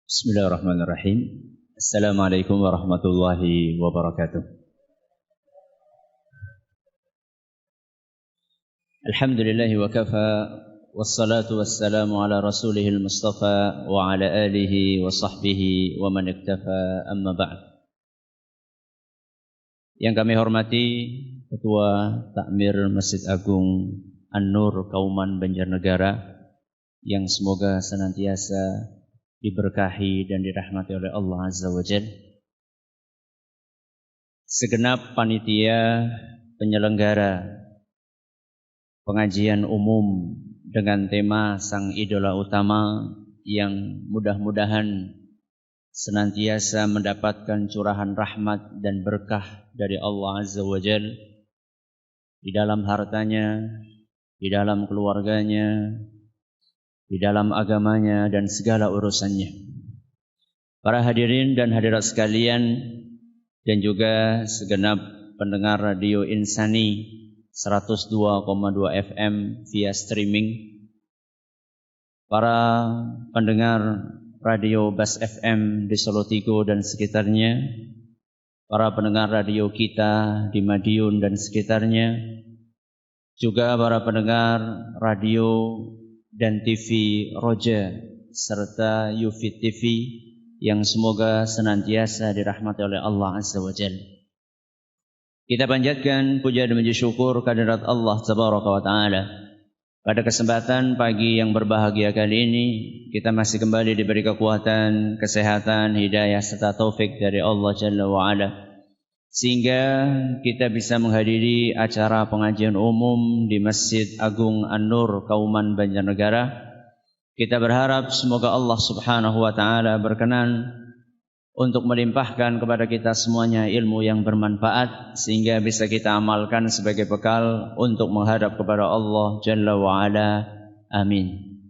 Bismillahirrahmanirrahim. Assalamualaikum warahmatullahi wabarakatuh. Alhamdulillahi wa kafa, wassalatu wassalamu ala rasulihil mustafa wa ala alihi wa sahbihi wa man iktafa, amma ba'd. Yang kami hormati Ketua Takmir Masjid Agung An-Nur Kauman Banjarnegara, yang semoga senantiasa diberkahi dan dirahmati oleh Allah Azza wa Jalla. Segenap panitia penyelenggara pengajian umum dengan tema Sang Idola Utama, yang mudah-mudahan senantiasa mendapatkan curahan rahmat dan berkah dari Allah Azza wa Jalla di dalam hartanya, di dalam keluarganya, di dalam agamanya dan segala urusannya. Para hadirin dan hadirat sekalian, dan juga segenap pendengar Radio Insani 102,2 FM via streaming, para pendengar Radio Bas FM di Solo Tigo dan sekitarnya, para pendengar radio kita di Madiun dan sekitarnya, juga para pendengar radio dan TV Roja serta Yufid TV yang semoga senantiasa dirahmati oleh Allah Azza wa Jalla. Kita panjatkan puja dan puji syukur kehadirat Allah Tabaraka wa Ta'ala. Pada kesempatan pagi yang berbahagia kali ini, kita masih kembali diberi kekuatan, kesehatan, hidayah serta taufik dari Allah Jalla wa Ala, sehingga kita bisa menghadiri acara pengajian umum di Masjid Agung An-Nur Kauman Banjarnegara. Kita berharap semoga Allah Subhanahu wa Ta'ala berkenan untuk melimpahkan kepada kita semuanya ilmu yang bermanfaat, sehingga bisa kita amalkan sebagai bekal untuk menghadap kepada Allah Jalla wa Ala. Amin.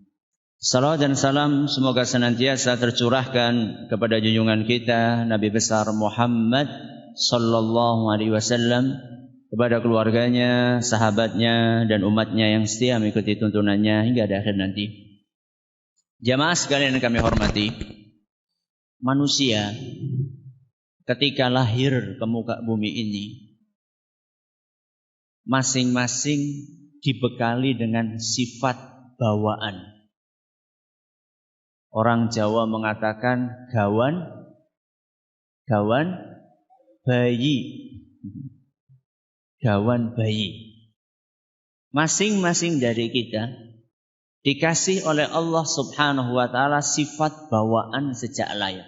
Salawat dan salam semoga senantiasa tercurahkan kepada junjungan kita Nabi besar Muhammad sallallahu alaihi wasallam, kepada keluarganya, sahabatnya dan umatnya yang setia mengikuti tuntunannya hingga akhir nanti. Jamaah sekalian yang kami hormati, manusia ketika lahir ke muka bumi ini masing-masing dibekali dengan sifat bawaan. Orang Jawa mengatakan gawan bayi. Gawan bayi. Masing-masing dari kita dikasih oleh Allah Subhanahu wa Ta'ala sifat bawaan sejak lahir.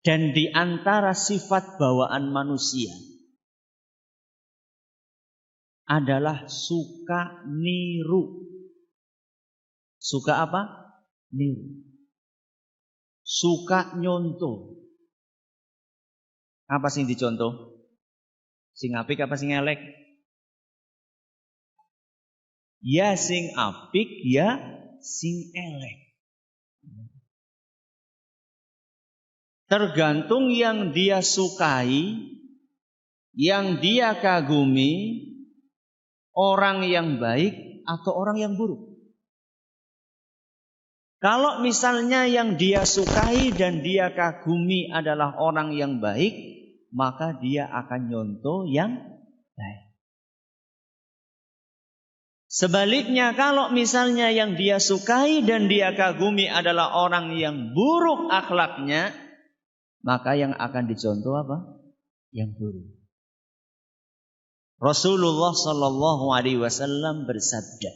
Dan di antara sifat bawaan manusia adalah suka niru. Suka apa? Niru. Suka nyontoh. Apa sing dicontoh? Sing apik apa sing elek? Ya sing apik, ya sing elek. Tergantung yang dia sukai, yang dia kagumi, orang yang baik atau orang yang buruk. Kalau misalnya yang dia sukai dan dia kagumi adalah orang yang baik, maka dia akan nyontoh yang baik. Sebaliknya, kalau misalnya yang dia sukai dan dia kagumi adalah orang yang buruk akhlaknya, maka yang akan dicontoh apa? Yang buruk. Rasulullah sallallahu alaihi wasallam bersabda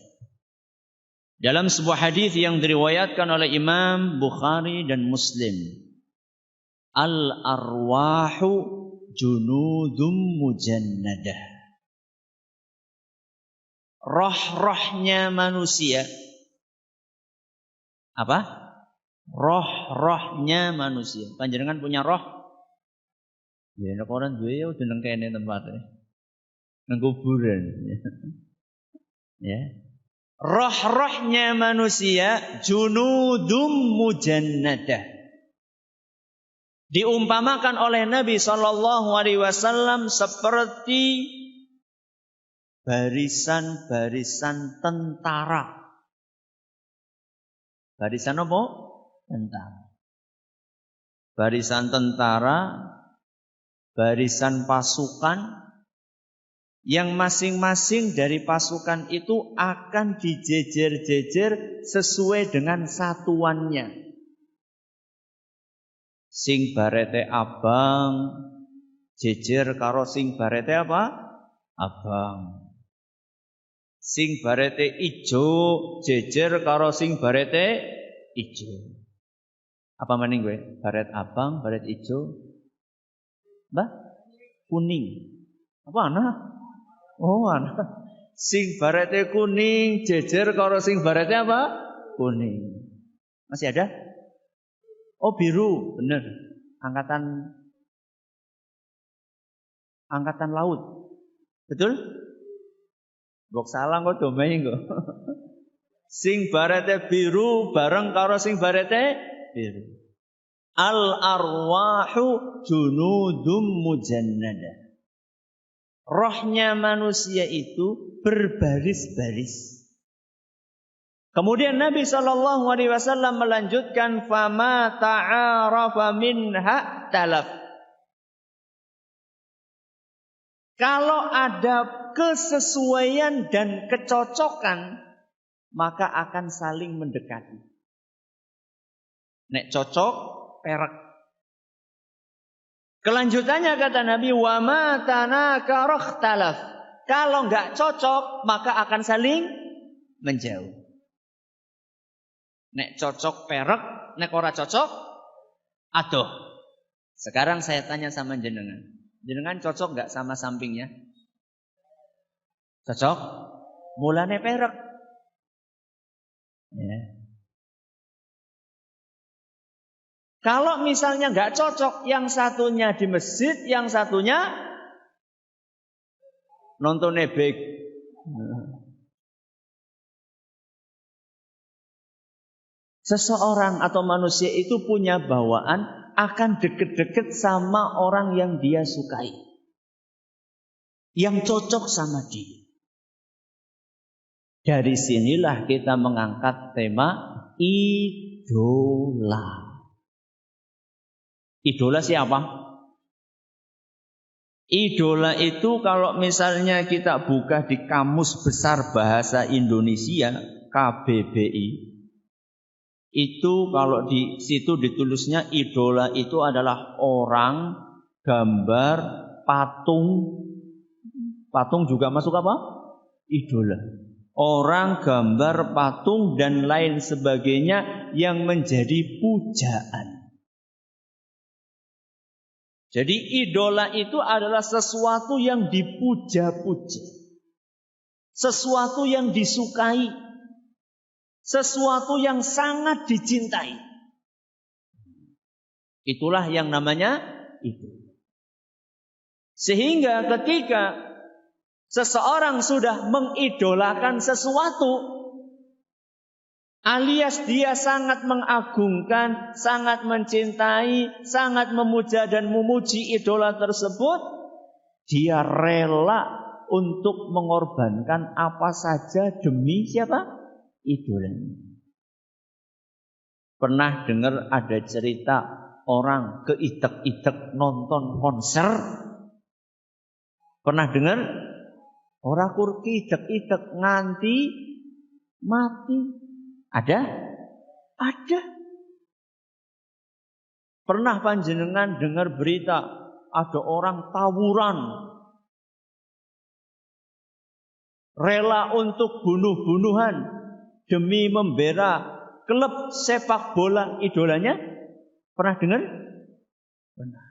dalam sebuah hadis yang diriwayatkan oleh Imam Bukhari dan Muslim, al-arwahu junudum mujannadah. Roh-rohnya manusia. Apa? Roh-rohnya manusia. Panjenengan punya roh? Ya, nek orang duwe ya udah nang kene tempatnya. Nang kuburan. Ya. Roh-rohnya manusia junudum mujannadah. Diumpamakan oleh Nabi SAW seperti barisan-barisan tentara. Barisan apa? tentara. Barisan tentara, barisan pasukan, yang masing-masing dari pasukan itu akan dijejer-jejer sesuai dengan satuannya. Sing barete abang, jejer karo sing barete apa? Abang. Sing barete ijo, jejer karo sing barete ijo. Apa maning gue? Baret abang, baret ijo. Mbah? Kuning. Apa anak? Oh anak. Sing barete kuning, jejer karo sing barete apa? Kuning. Masih ada? Oh biru, bener. Angkatan laut. Betul? Bok salah kok domain kok. Sing barete biru bareng karo sing barete biru. Al arwahu junudum mujannada. Rohnya manusia itu berbaris-baris. Kemudian Nabi SAW melanjutkan, fama ta'arafa minha talaf. Kalau ada kesesuaian dan kecocokan, maka akan saling mendekati. Nek cocok, perak. Kelanjutannya kata Nabi, wa ma tanakara ikhtalaf. Kalau enggak cocok, maka akan saling menjauh. Nek cocok perak, nek ora cocok aduh. Sekarang saya tanya sama jenengan. Jenengan cocok enggak sama sampingnya? Cocok? Mulane perak. Ya. Kalau misalnya nggak cocok, yang satunya di masjid, yang satunya nonton nebek. Seseorang atau manusia itu punya bawaan akan deket-deket sama orang yang dia sukai, yang cocok sama dia. Dari sinilah kita mengangkat tema idola. Idola siapa? Idola itu kalau misalnya kita buka di Kamus Besar Bahasa Indonesia KBBI, itu kalau di situ ditulisnya idola itu adalah orang, gambar, patung. Patung juga masuk apa? Idola. Orang, gambar, patung dan lain sebagainya yang menjadi pujaan. Jadi idola itu adalah sesuatu yang dipuja-puja, sesuatu yang disukai, sesuatu yang sangat dicintai. Itulah yang namanya idola. Sehingga ketika seseorang sudah mengidolakan sesuatu, alias dia sangat mengagungkan, sangat mencintai, sangat memuja dan memuji idola tersebut, dia rela untuk mengorbankan apa saja demi siapa? Idolanya. Pernah dengar ada cerita orang keitek-itek nonton konser? Pernah dengar? Orang kur keitek-itek nganti mati. Ada? Ada. Pernah panjenengan dengar berita ada orang tawuran, rela untuk bunuh-bunuhan demi membela klub sepak bola idolanya? Pernah dengar? Pernah.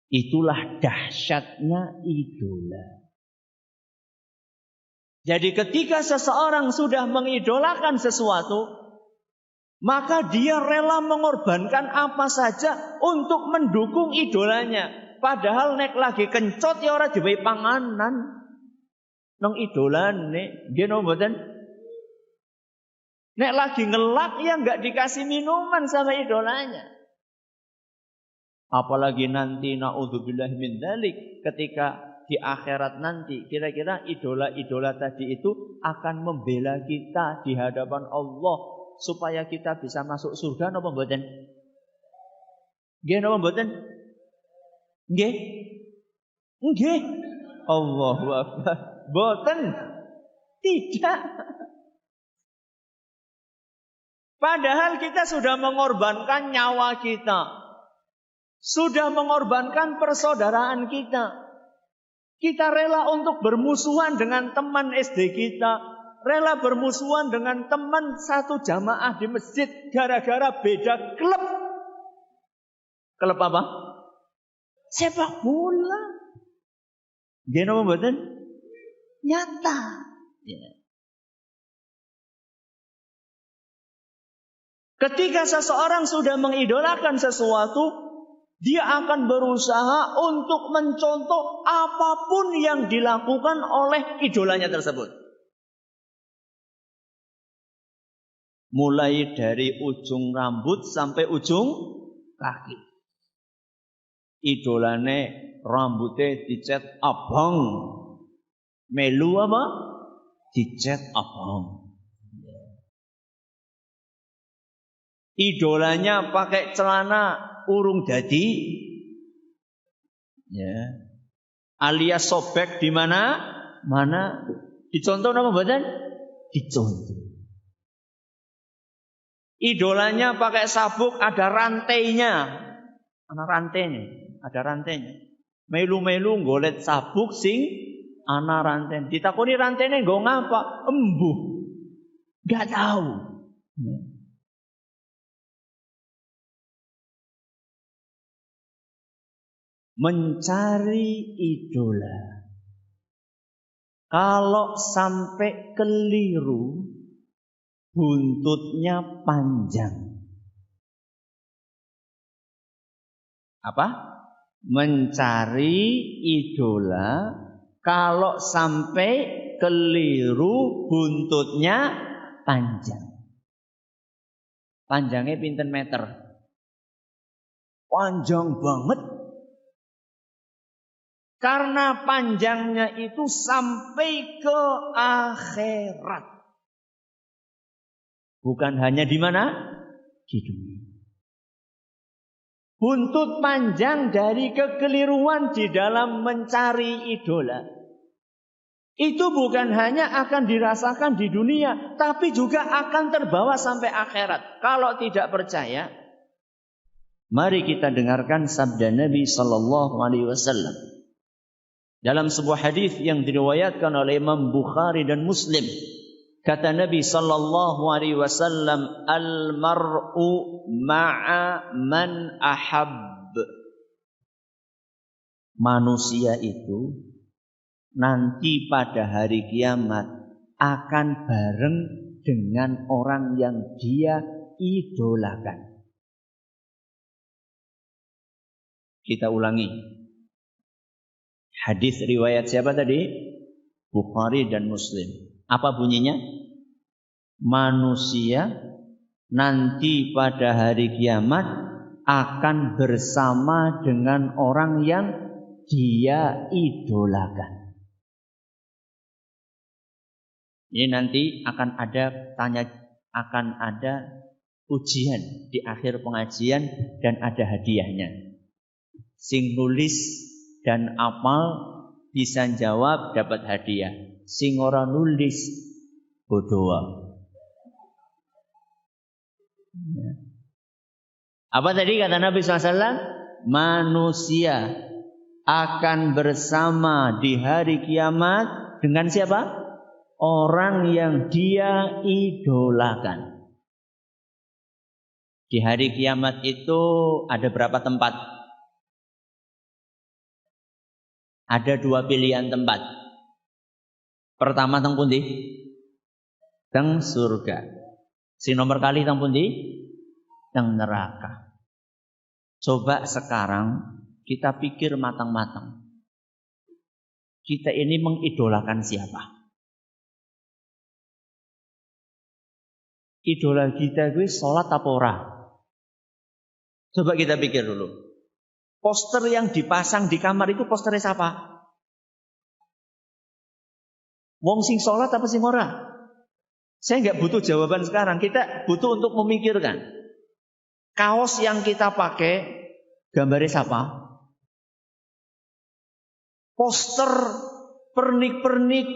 Itulah dahsyatnya idola. Jadi ketika seseorang sudah mengidolakan sesuatu, maka dia rela mengorbankan apa saja untuk mendukung idolanya. Padahal nek lagi kencot ya ora diwehi panganan. Nang idolane, nggih napa mboten? Nek lagi ngelak ya enggak dikasih minuman sama idolanya. Apalagi nanti naudzubillah min dzalik, ketika di akhirat nanti, kira-kira idola-idola tadi itu akan membela kita di hadapan Allah supaya kita bisa masuk surga napa mboten? Nggih napa mboten? Nggih. Nggih. Allahu Akbar. Mboten. Tidak. Padahal kita sudah mengorbankan nyawa kita. Sudah mengorbankan persaudaraan kita. Kita rela untuk bermusuhan dengan teman SD kita. Rela bermusuhan dengan teman satu jamaah di masjid. Gara-gara beda klub. Klub apa? Sepak bola. Gimana mboten? Nyata. Ya. Ketika seseorang sudah mengidolakan sesuatu, dia akan berusaha untuk mencontoh apapun yang dilakukan oleh idolanya tersebut. Mulai dari ujung rambut sampai ujung kaki. Idolane rambutnya dicet abang. Melu apa? Dicet abang. Idolanya pakai celana urung dadi, ya, alias sobek di mana? Mana? Dicontoh apa mboten? Dicontoh. Idolanya pakai sabuk ada rantainya, ana rantainya, ada rantainya. Melu-melu golet sabuk sing ana rantai. Ditakoni rantainya nggo ngapa? Embuh. Gak tahu. Ya. Mencari idola. Kalau sampai keliru, buntutnya panjang. Apa? Mencari idola, kalau sampai keliru, buntutnya panjang. Panjangnya pinten meter? Panjang banget. Karena panjangnya itu sampai ke akhirat. Bukan hanya di mana? Di dunia. Buntut panjang dari kekeliruan di dalam mencari idola. Itu bukan hanya akan dirasakan di dunia, tapi juga akan terbawa sampai akhirat. Kalau tidak percaya, mari kita dengarkan sabda Nabi sallallahu alaihi wasallam. Dalam sebuah hadis yang diriwayatkan oleh Imam Bukhari dan Muslim, kata Nabi sallallahu alaihi wasallam, al-mar'u ma'a man ahab. Manusia itu nanti pada hari kiamat akan bareng dengan orang yang dia idolakan. Kita ulangi. Hadis riwayat siapa tadi? Bukhari dan Muslim. Apa bunyinya? Manusia nanti pada hari kiamat akan bersama dengan orang yang dia idolakan. Ini nanti akan ada ujian di akhir pengajian dan ada hadiahnya. Sing nulis dan apal bisa jawab dapat hadiah. Sing ora nulis bodoh. Apa tadi kata Nabi SAW? Manusia akan bersama di hari kiamat dengan siapa? Orang yang dia idolakan. Di hari kiamat itu ada berapa tempat? Ada dua pilihan tempat. Pertama teng pundi? Teng surga. Si nomor kali teng pundi? Teng neraka. Coba sekarang kita pikir matang-matang. Kita ini mengidolakan siapa? Idola kita gue sholat apa ora? Coba kita pikir dulu. Poster yang dipasang di kamar itu posternya siapa? Wong sing sholat apa sing ora? Saya nggak butuh jawaban sekarang. Kita butuh untuk memikirkan. Kaos yang kita pakai, gambarnya siapa? Poster pernik-pernik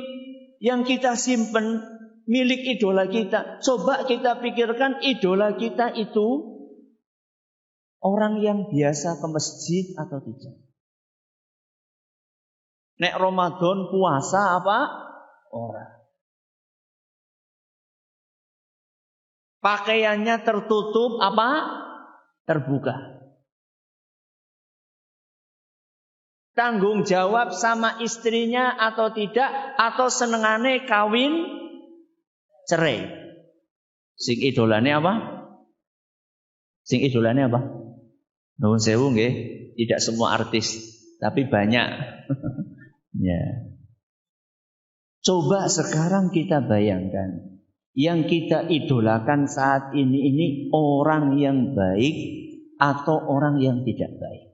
yang kita simpen milik idola kita. Coba kita pikirkan idola kita itu orang yang biasa ke masjid atau tidak. Nek Ramadan puasa apa? Orang. Pakaiannya tertutup apa? Terbuka. Tanggung jawab sama istrinya atau tidak, atau senengane kawin cerai. Sing idolane apa? Sing idolane apa? Nuwun sewu nggih, tidak semua artis, tapi banyak. Ya. Coba sekarang kita bayangkan, yang kita idolakan saat ini orang yang baik atau orang yang tidak baik.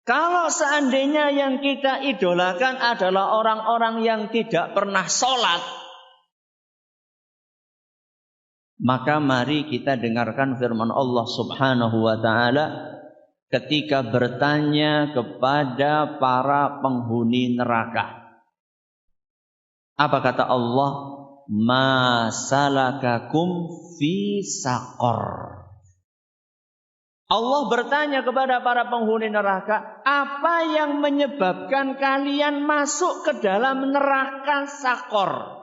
Kalau seandainya yang kita idolakan adalah orang-orang yang tidak pernah sholat, maka mari kita dengarkan firman Allah Subhanahu wa ta'ala ketika bertanya kepada para penghuni neraka. Apa kata Allah? Ma salakakum fi saqar. Allah bertanya kepada para penghuni neraka, apa yang menyebabkan kalian masuk ke dalam neraka Saqar?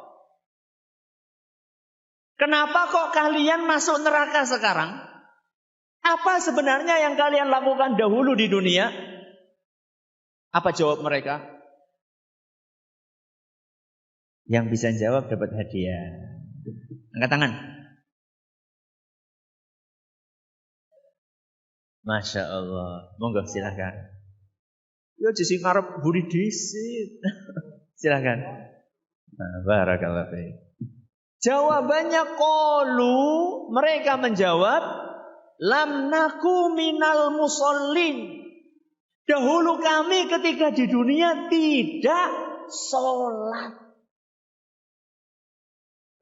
Kenapa kok kalian masuk neraka sekarang? Apa sebenarnya yang kalian lakukan dahulu di dunia? Apa jawab mereka? Yang bisa jawab dapat hadiah. Angkat tangan. Masya Allah. Monggo silakan. Ya jadi ngarep buri disit. Silakan. Nah, barakallahu fiik. Jawabannya qalu, mereka menjawab lam naku minal musallin. Dahulu kami ketika di dunia tidak sholat.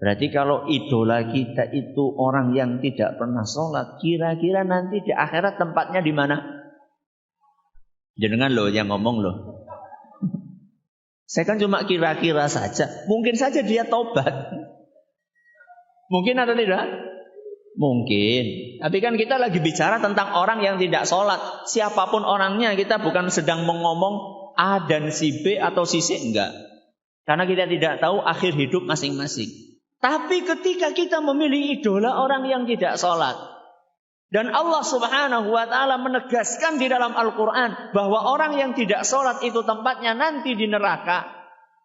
Berarti kalau idola kita itu orang yang tidak pernah sholat, kira-kira nanti di akhirat tempatnya di mana? Jenengan loh yang ngomong loh. Saya kan cuma kira-kira saja. Mungkin saja dia tobat. Mungkin atau tidak? Mungkin. Tapi kan kita lagi bicara tentang orang yang tidak sholat. Siapapun orangnya, kita bukan sedang mengomong A dan si B atau si C, enggak. Karena kita tidak tahu akhir hidup masing-masing. Tapi ketika kita memilih idola orang yang tidak sholat, dan Allah Subhanahu wa ta'ala menegaskan di dalam Al-Quran bahwa orang yang tidak sholat itu tempatnya nanti di neraka,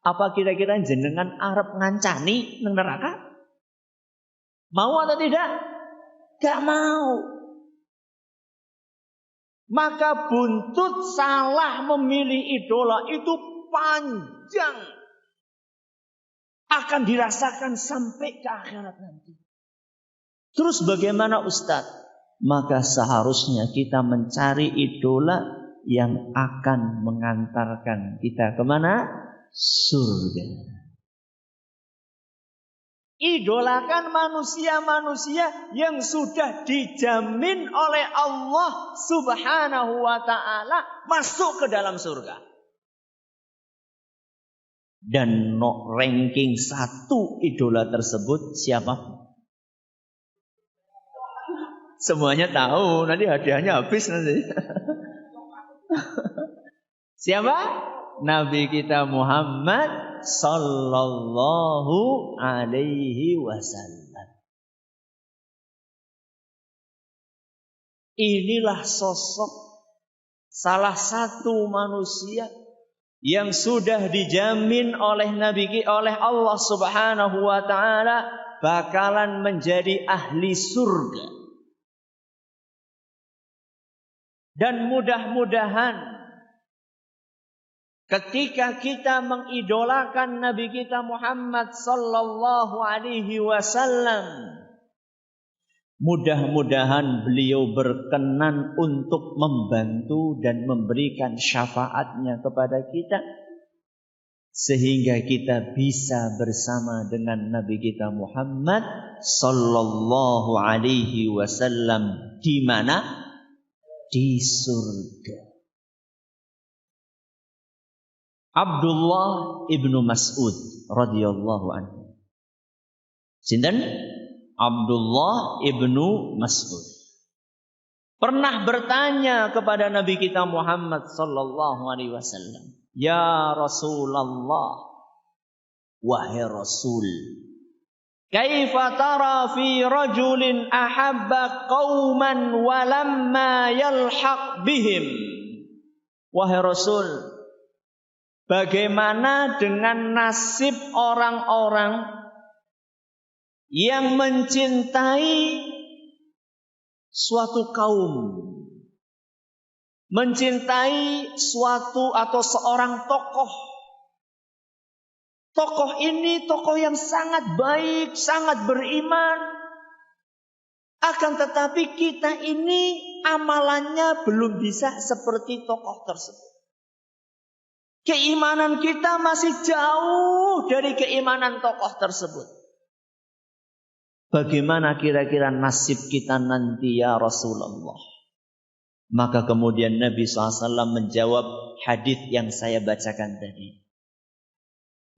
apa kira-kira jenengan arep ngancani nang neraka? Mau atau tidak? Gak mau. Maka buntut salah memilih idola itu panjang. Akan dirasakan sampai ke akhirat nanti. Terus bagaimana Ustaz? Maka seharusnya kita mencari idola yang akan mengantarkan kita kemana? Surga. Idolakan manusia-manusia yang sudah dijamin oleh Allah Subhanahu wa ta'ala masuk ke dalam surga. Dan ranking 1 idola tersebut siapa? Semuanya tahu, nanti hadiahnya habis nanti. Siapa? Nabi kita Muhammad sallallahu alaihi wasallam. Inilah sosok salah satu manusia yang sudah dijamin oleh oleh Allah Subhanahu wa ta'ala bakalan menjadi ahli surga. Dan mudah-mudahan ketika kita mengidolakan Nabi kita Muhammad sallallahu alaihi wasallam, mudah-mudahan beliau berkenan untuk membantu dan memberikan syafaatnya kepada kita, sehingga kita bisa bersama dengan Nabi kita Muhammad sallallahu alaihi wasallam di mana? Di surga. Abdullah ibnu Mas'ud radhiyallahu anhu. Sinten? Abdullah ibnu Mas'ud pernah bertanya kepada Nabi kita Muhammad sallallahu alaihi wasallam, "Ya Rasulullah, wahai Rasul, kaifa tara fi rajulin ahabba qauman wa lamma yalhaq bihim?" Wahai Rasul, bagaimana dengan nasib orang-orang yang mencintai suatu kaum, mencintai suatu atau seorang tokoh. Tokoh ini tokoh yang sangat baik, sangat beriman. Akan tetapi kita ini amalannya belum bisa seperti tokoh tersebut. Keimanan kita masih jauh dari keimanan tokoh tersebut. Bagaimana kira-kira nasib kita nanti ya Rasulullah? Maka kemudian Nabi SAW menjawab hadis yang saya bacakan tadi.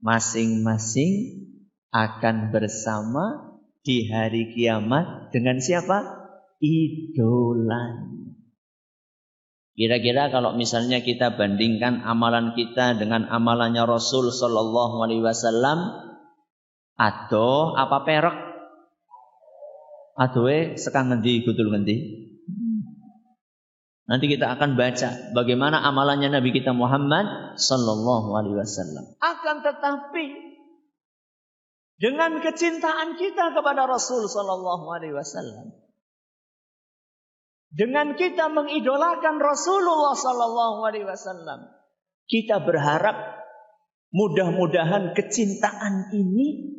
Masing-masing akan bersama di hari kiamat dengan siapa? Idola. Kira-kira kalau misalnya kita bandingkan amalan kita dengan amalannya Rasul Sallallahu Alaihi Wasallam, atau apa perek? Aduh, sekang ngendi gutul ngendi. Nanti kita akan baca bagaimana amalannya Nabi kita Muhammad sallallahu alaihi wasallam. Akan tetapi dengan kecintaan kita kepada Rasul sallallahu alaihi wasallam, dengan kita mengidolakan Rasulullah sallallahu alaihi wasallam, kita berharap mudah-mudahan kecintaan ini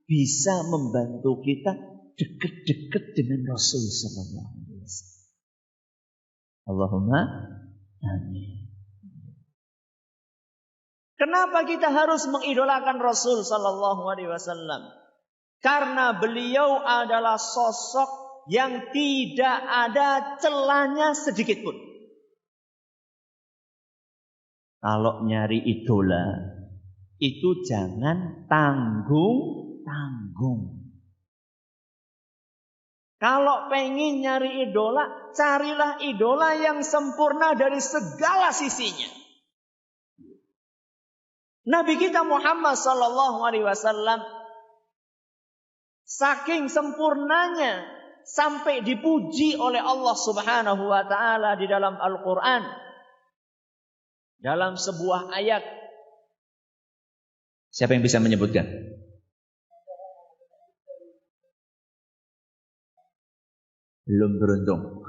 bisa membantu kita dekat-dekat dengan Rasul sallallahu alaihi wasallam. Allahumma amin. Kenapa kita harus mengidolakan Rasul sallallahu alaihi wasallam? Karena beliau adalah sosok yang tidak ada celahnya sedikit pun. Kalau nyari idola itu jangan tanggung-tanggung. Kalau pengen nyari idola, carilah idola yang sempurna dari segala sisinya. Nabi kita Muhammad sallallahu alaihi wasallam saking sempurnanya sampai dipuji oleh Allah Subhanahu wa taala di dalam Al-Qur'an. Dalam sebuah ayat. Siapa yang bisa menyebutkan? Belum beruntung.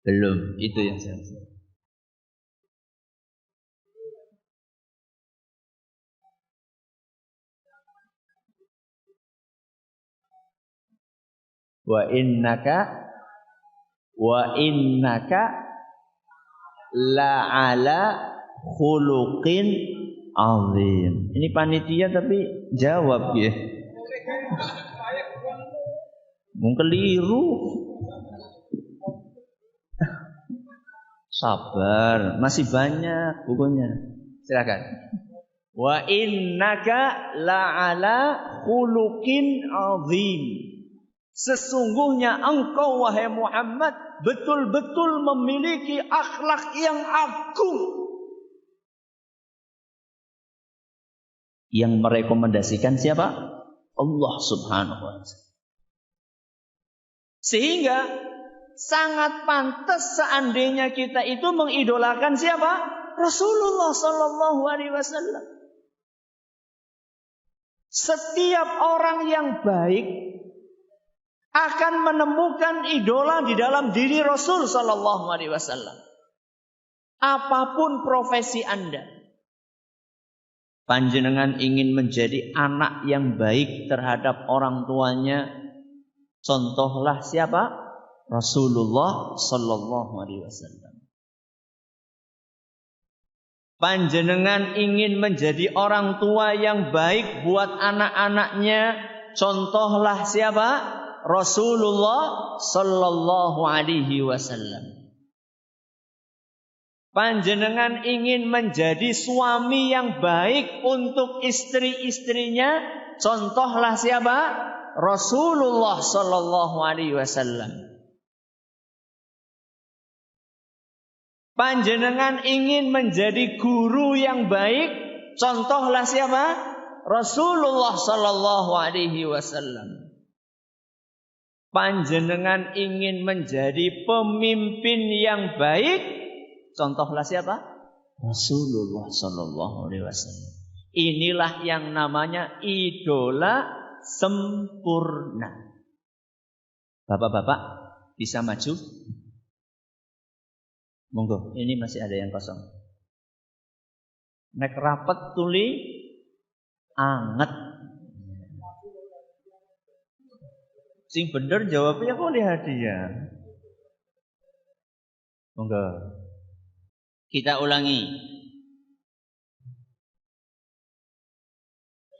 Belum, itu yang saya maksud. Wa innaka la'ala khuluqin azim. Ini panitia tapi jawab ya. Keliru. Sabar, masih banyak bukunya. Silakan. Wa innaka la'ala khuluqin azim. Sesungguhnya engkau wahai Muhammad betul-betul memiliki akhlak yang agung. Yang merekomendasikan siapa? Allah Subhanahu wa ta'ala. Sehingga sangat pantas seandainya kita itu mengidolakan siapa? Rasulullah sallallahu alaihi wasallam. Setiap orang yang baik akan menemukan idola di dalam diri Rasul sallallahu alaihi wasallam. Apapun profesi Anda, panjenengan ingin menjadi anak yang baik terhadap orang tuanya, contohlah siapa? Rasulullah sallallahu alaihi wasallam. Panjenengan ingin menjadi orang tua yang baik buat anak-anaknya. Contohlah siapa? Rasulullah sallallahu alaihi wasallam. Panjenengan ingin menjadi suami yang baik untuk istri-istrinya. Contohlah siapa? Rasulullah sallallahu alaihi wasallam. Panjenengan ingin menjadi guru yang baik, contohlah siapa? Rasulullah sallallahu alaihi wasallam. Panjenengan ingin menjadi pemimpin yang baik, contohlah siapa? Rasulullah sallallahu alaihi wasallam. Inilah yang namanya idola sempurna. Bapak-bapak bisa maju? Monggo, ini masih ada yang kosong. Nek rapet tuli anget. Sing bener jawabnya kok hadiah. Monggo. Kita ulangi.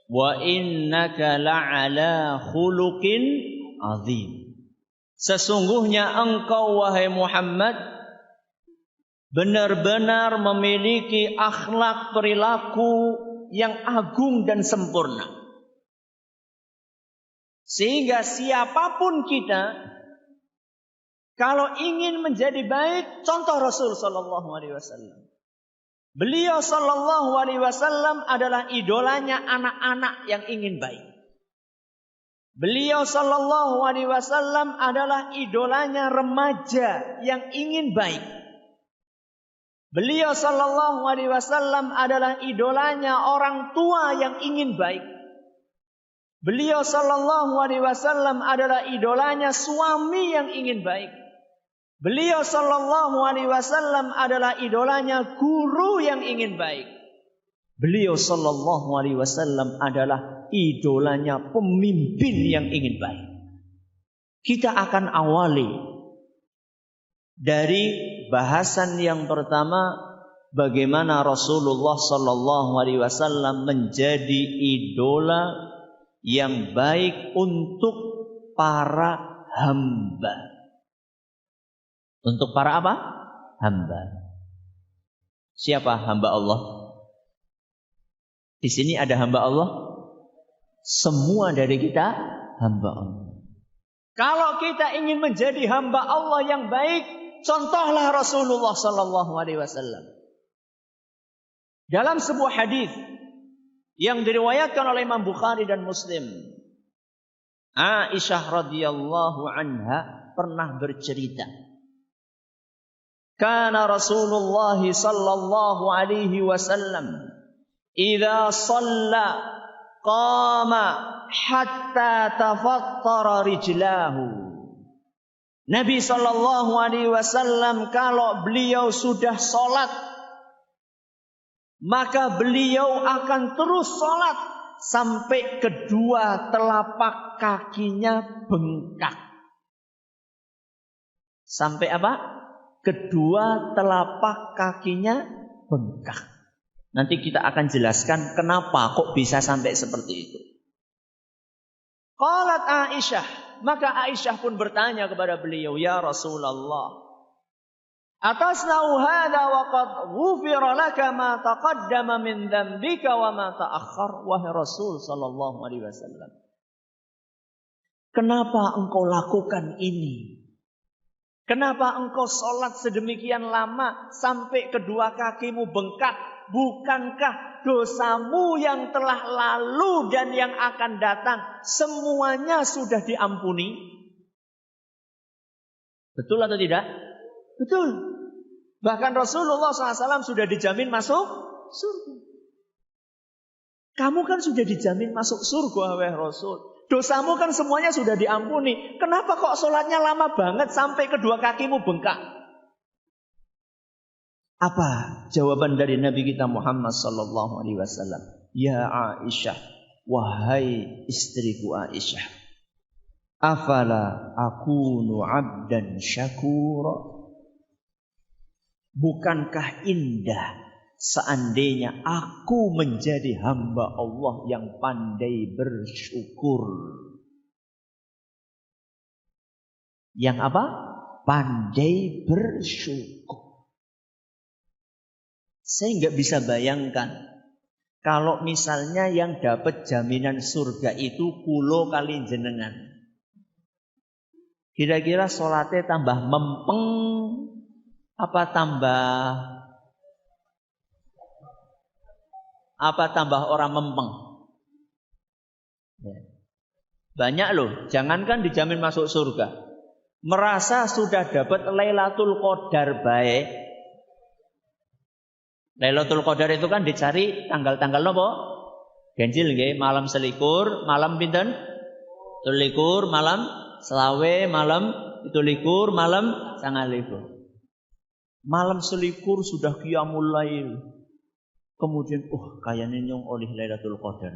Wa innaka la'ala khuluqin azim. Sesungguhnya engkau wahai Muhammad benar-benar memiliki akhlak perilaku yang agung dan sempurna. Sehingga siapapun kita, kalau ingin menjadi baik, contoh Rasul sallallahu alaihi wasallam. Beliau sallallahu alaihi wasallam adalah idolanya anak-anak yang ingin baik. Beliau sallallahu alaihi wasallam adalah idolanya remaja yang ingin baik. Beliau sallallahu alaihi wasallam adalah idolanya orang tua yang ingin baik. Beliau sallallahu alaihi wasallam adalah idolanya suami yang ingin baik. Beliau sallallahu alaihi wasallam adalah idolanya guru yang ingin baik. Beliau sallallahu alaihi wasallam adalah idolanya pemimpin yang ingin baik. Kita akan awali dari bahasan yang pertama, bagaimana Rasulullah sallallahu alaihi wasallam menjadi idola yang baik untuk para hamba. Untuk para apa? Hamba. Siapa hamba Allah? Di sini ada hamba Allah? Semua dari kita hamba Allah. Kalau kita ingin menjadi hamba Allah yang baik, contohlah Rasulullah sallallahu alaihi wasallam. Dalam sebuah hadis yang diriwayatkan oleh Imam Bukhari dan Muslim, Aisyah radhiyallahu anha pernah bercerita, kana Rasulullah sallallahu alaihi wasallam idza shalla qama hatta tafattara rijlahu. Nabi sallallahu alaihi wasallam kalau beliau sudah salat, maka beliau akan terus salat sampai kedua telapak kakinya bengkak. Sampai apa? Kedua telapak kakinya bengkak. Nanti kita akan jelaskan kenapa kok bisa sampai seperti itu. Qalat Aisyah, maka Aisyah pun bertanya kepada beliau, ya Rasulullah, atasna'u hadha wa qad ghufira laka ma taqaddama min dhanbika wa ma ta'akhkhar. Wahai Rasul sallallahu alaihi wasallam, kenapa engkau lakukan ini? Kenapa engkau sholat sedemikian lama sampai kedua kakimu bengkak? Bukankah dosamu yang telah lalu dan yang akan datang semuanya sudah diampuni? Betul atau tidak? Betul. Bahkan Rasulullah SAW sudah dijamin masuk surga. Kamu kan sudah dijamin masuk surga, wahai Rasul. Dosamu kan semuanya sudah diampuni. Kenapa kok sholatnya lama banget sampai kedua kakimu bengkak? Apa jawaban dari Nabi kita Muhammad sallallahu alaihi wasallam? Ya Aisyah, wahai istriku Aisyah, afala akunu abdan syakura? Bukankah indah seandainya aku menjadi hamba Allah yang pandai bersyukur. Yang apa? Pandai bersyukur. Saya nggak bisa bayangkan kalau misalnya yang dapat jaminan surga itu kulo kali jenengan. Kira-kira sholatnya tambah mempeng apa tambah orang mempeng? Banyak loh, jangankan dijamin masuk surga. Merasa sudah dapat Lailatul Qadar baik. Lailatul Qadar itu kan dicari tanggal-tanggal nopo? Ganjil nggih, malam selikur, malam pinten? 21, malam selawe, malam 17, malam 29. Malam selikur sudah qiyamul lail. Kemudian kayaknya nyong oleh Lailatul Qadar.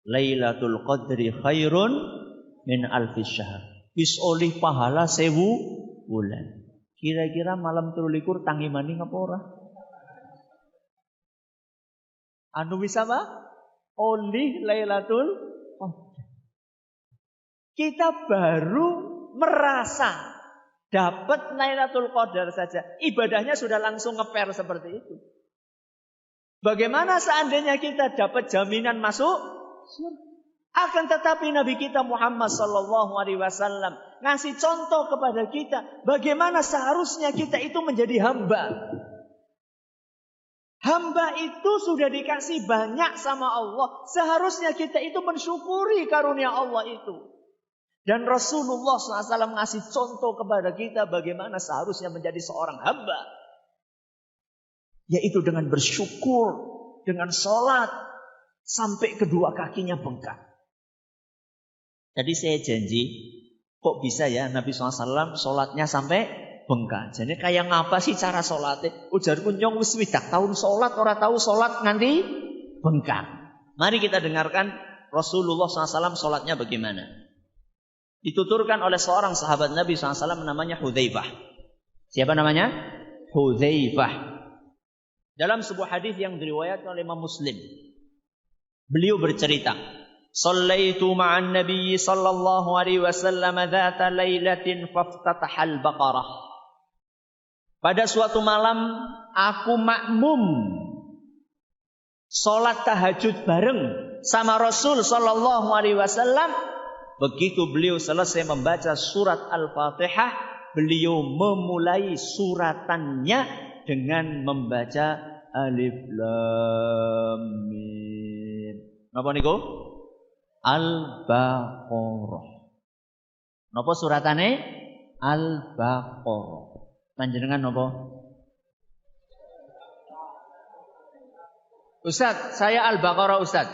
Lailatul Qadri khairun min alfi syahr. Wis oleh pahala 1000 bulan. Kira-kira malam 23 tangi maning apa ora? Anu wis apa? Oleh Lailatul Qadar. Kita baru merasa dapat Lailatul Qadar saja, ibadahnya sudah langsung ngeper seperti itu. Bagaimana seandainya kita dapat jaminan masuk? Akan tetapi Nabi kita Muhammad sallallahu alaihi wasallam ngasih contoh kepada kita bagaimana seharusnya kita itu menjadi hamba. Hamba itu sudah dikasih banyak sama Allah. Seharusnya kita itu mensyukuri karunia Allah itu. Dan Rasulullah SAW ngasih contoh kepada kita bagaimana seharusnya menjadi seorang hamba. Yaitu dengan bersyukur, dengan sholat, sampai kedua kakinya bengkak. Jadi saya janji, kok bisa ya Nabi SAW sholatnya sampai bengkak. Jadi kayak ngapa sih cara sholatnya? Ujarku nyong wis swidak tahun sholat, orang tahu sholat nganti bengkak. Mari kita dengarkan Rasulullah SAW sholatnya bagaimana. Dituturkan oleh seorang sahabat Nabi SAW namanya Hudzaifah. Siapa namanya? Hudzaifah. Dalam sebuah hadis yang diriwayatkan oleh Imam Muslim, beliau bercerita, "Shallaitu ma'an Nabi sallallahu alaihi wasallam dzata lailatin faftatahal Baqarah." Pada suatu malam aku makmum salat tahajud bareng sama Rasul sallallahu alaihi wasallam. Begitu beliau selesai membaca surat Al-Fatihah, beliau memulai suratannya dengan membaca Alif Lam Mim. Napa niku? Al-Baqarah. Napa suratane? Al-Baqarah. Panjenengan napa? Ustaz, saya Al-Baqarah Ustaz.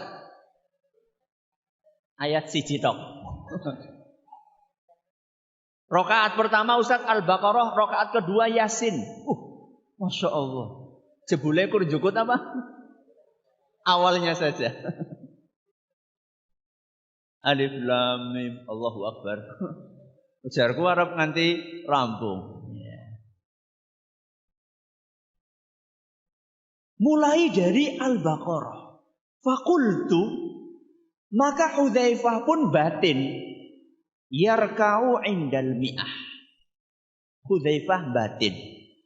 Ayat 1 tok. Rakaat pertama Ustaz Al-Baqarah, rakaat kedua Yasin. Masya Allah. Jebule kur jukut apa? Awalnya saja. Alif Lam Mim, Allahu Akbar. Ujarku arep nganti rampung. Mulai dari Al-Baqarah. Fakultu, maka Hudzaifah pun batin. Yarka'u indal mi'ah. Hudzaifah batin.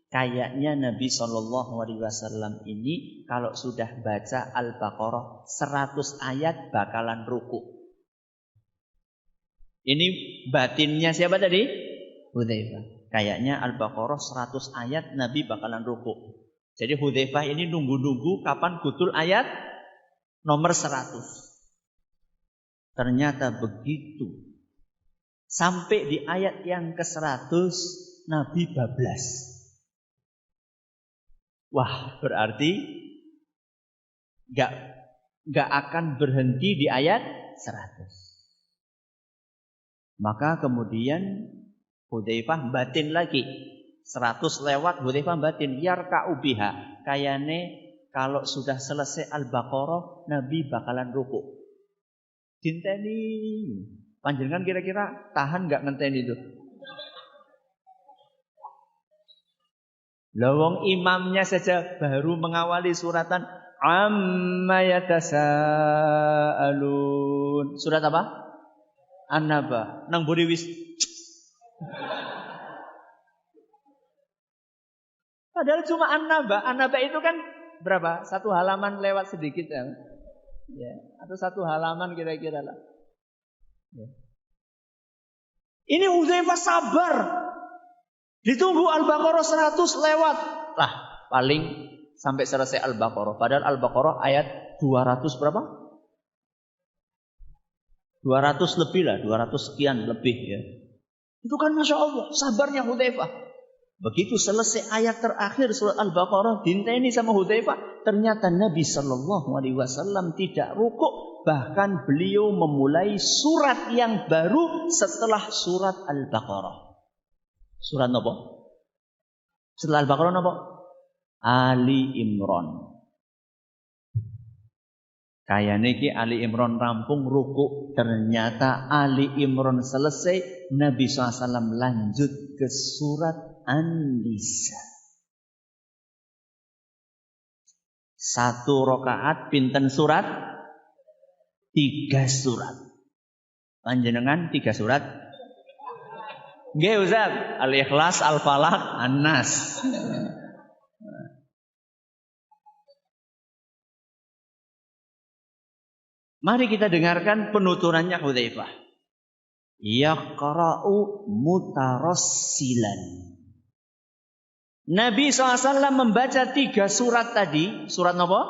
Kayaknya Nabi SAW ini kalau sudah baca Al-Baqarah 100 ayat bakalan ruku. Ini batinnya siapa tadi? Hudzaifah. Kayaknya Al-Baqarah 100 ayat Nabi bakalan ruku. Jadi Hudzaifah ini nunggu-nunggu kapan gutul ayat nomor 100. Ternyata begitu. Sampai di ayat yang ke-100 Nabi bablas. Wah, berarti gak akan berhenti di ayat 100. Maka kemudian Hudzaifah batin lagi. 100 lewat Hudzaifah batin. Yarka'u biha. Kayane kalau sudah selesai Al-Baqarah Nabi bakalan ruku. Dinteni. Panjenengan kira-kira tahan gak ngenteni itu? Lawang imamnya saja baru mengawali suratan amma yatasaalun. Surat apa? An-Naba. Nang buri wis. Padahal cuma An-Naba. An-Naba itu kan berapa? Satu halaman lewat sedikit ya. Atau satu halaman kira-kira lah. Ya. Ini Hudzaifah sabar. Ditunggu Al-Baqarah 100 lewat. Lah, paling sampai selesai Al-Baqarah. Padahal Al-Baqarah ayat 200 berapa? 200 lebih lah, 200 sekian lebih ya. Itu kan Masya Allah, sabarnya Hudzaifah. Begitu selesai ayat terakhir surat Al-Baqarah, dinteni sama Hudzaifah, ternyata Nabi SAW tidak rukuk, bahkan beliau memulai surat yang baru setelah surat Al-Baqarah. Surat apa? Setelah Al-Baqarah apa? Ali Imran. Kayane iki Ali Imran rampung rukuk, ternyata Ali Imran selesai, Nabi SAW lanjut ke surat An-Nisa. 1 rakaat pinten surat? 3 surat. Panjenengan 3 surat? Nggih Ustaz, Al-Ikhlas, Al-Falaq, An-Nas. Mari kita dengarkan penuturannya Hudzaifah. Yaqra'u mutarassilan. Nabi SAW membaca 3 surat tadi. Surat apa?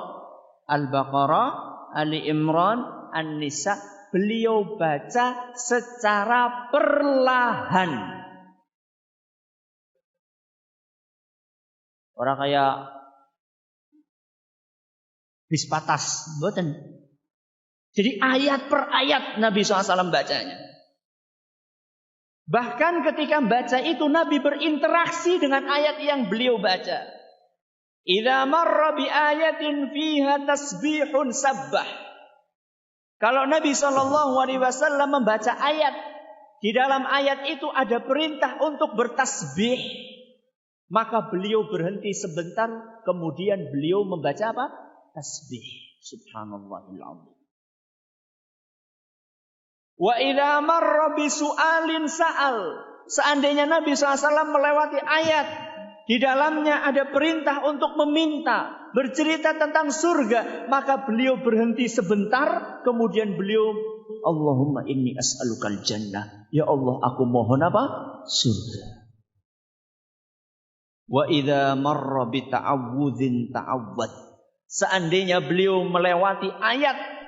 Al-Baqarah, Ali Imran, An-Nisa. Beliau baca secara perlahan. Orang kayak bis patas, mboten. Jadi ayat per ayat Nabi SAW bacanya. Bahkan ketika baca itu Nabi berinteraksi dengan ayat yang beliau baca. Idza marra bi ayatin fiha tasbihun sabbah. Kalau Nabi SAW membaca ayat, di dalam ayat itu ada perintah untuk bertasbih, maka beliau berhenti sebentar, kemudian beliau membaca apa? Tasbih. Subhanallahil azim. Wa idza marra bi su'alin sa'al. Seandainya Nabi SAW melewati ayat, di dalamnya ada perintah untuk meminta, bercerita tentang surga, maka beliau berhenti sebentar, kemudian beliau, Allahumma inni as'alukal jannah. Ya Allah, aku mohon apa? Surga. Wa idza marra bi ta'awudzin ta'awwad. Seandainya beliau melewati ayat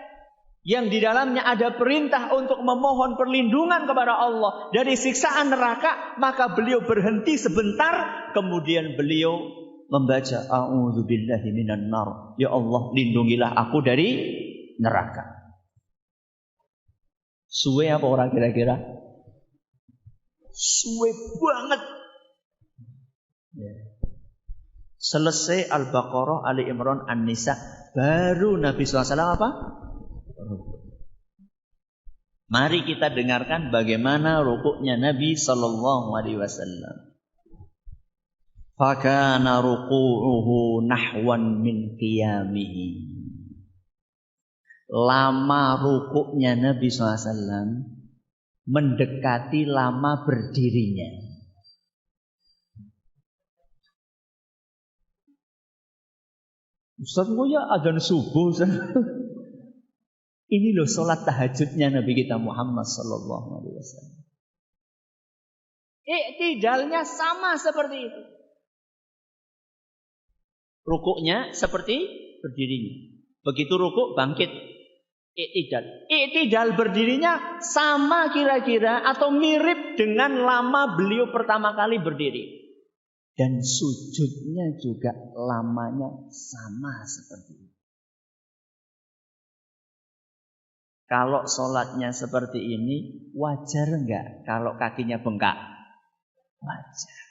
yang di dalamnya ada perintah untuk memohon perlindungan kepada Allah dari siksaan neraka, maka beliau berhenti sebentar, kemudian beliau membaca a'udzubillahi minan nar. Ya Allah, lindungilah aku dari neraka. Suwe apa orang kira-kira? Suwe banget. Selesai Al-Baqarah, Ali Imran, An-Nisa, baru Nabi SAW apa? Mari kita dengarkan bagaimana rukuknya Nabi sallallahu alaihi wasallam. Fakana ruku'uhu nahwan min qiyamihi. Lama rukuknya Nabi SAW mendekati lama berdirinya. Ustaz, kok ya adzan subuh? Ini loh sholat tahajudnya Nabi kita Muhammad sallallahu alaihi wasallam. Iktidalnya sama seperti itu. Rukuknya seperti berdirinya. Begitu rukuk bangkit. Iktidal. Iktidal berdirinya sama kira-kira atau mirip dengan lama beliau pertama kali berdiri. Dan sujudnya juga lamanya sama seperti itu. Kalau sholatnya seperti ini, wajar enggak kalau kakinya bengkak? Wajar.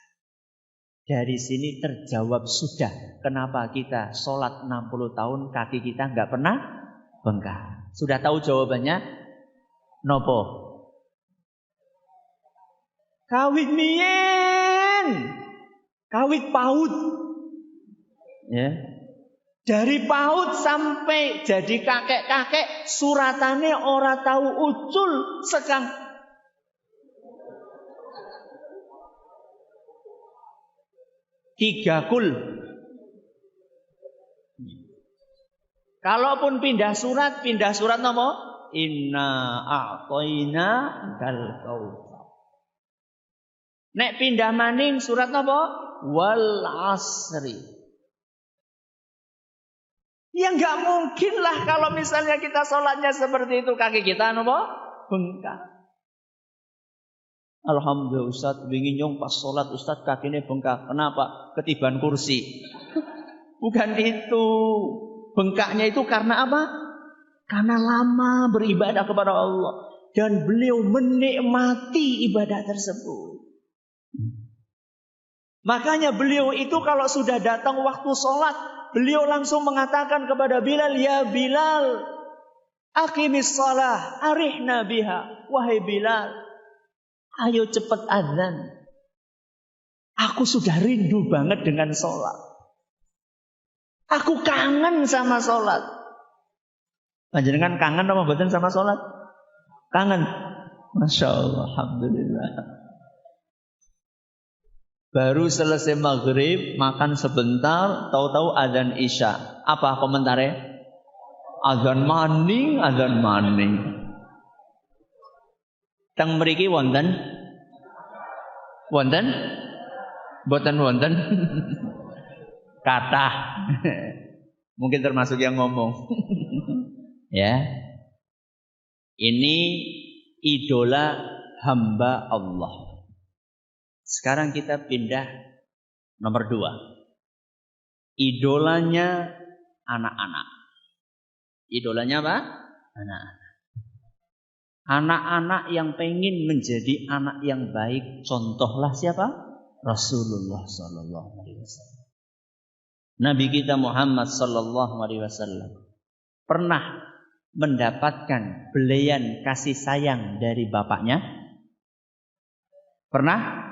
Dari sini terjawab sudah. Kenapa kita sholat 60 tahun kaki kita enggak pernah bengkak? Sudah tahu jawabannya? Nopo? Kawit mien. Kawit PAUD. Ya. Dari PAUD sampai jadi kakek-kakek, suratane ora tahu ucul sekang. Tiga kul. Kalaupun pindah surat nopo? Inna a'toina kal kautsar. Nek pindah maning surat nopo? Wal asri. Ya nggak mungkin lah kalau misalnya kita sholatnya seperti itu, kaki kita nopo? Bengkak. Alhamdulillah Ustaz, wingi nyong pas sholat Ustaz kakinya bengkak. Kenapa? Ketiban kursi. Bukan itu. Bengkaknya itu karena apa? Karena lama beribadah kepada Allah. Dan beliau menikmati ibadah tersebut. Makanya beliau itu kalau sudah datang waktu sholat, beliau langsung mengatakan kepada Bilal, ya Bilal, aqimis shalah, arihna biha. Wahai Bilal, ayo cepat azan. Aku sudah rindu banget dengan sholat. Aku kangen sama sholat. Panjenengan kangen apa mboten sama sholat? Kangen. Masya Allah, alhamdulillah. Baru selesai maghrib, makan sebentar, tahu-tahu azan isya. Apa komentarnya? Azan maning. Teng mriki wonten? Wonten? Boten wonten? Kathah. Mungkin termasuk yang ngomong. Ya. Ini idola hamba Allah. Sekarang kita pindah nomor 2. Idolanya anak-anak. Idolanya apa? Anak-anak. Anak-anak yang pengen menjadi anak yang baik, contohlah siapa? Rasulullah sallallahu alaihi wasallam. Nabi kita Muhammad sallallahu alaihi wasallam pernah mendapatkan belayan kasih sayang dari bapaknya? Pernah?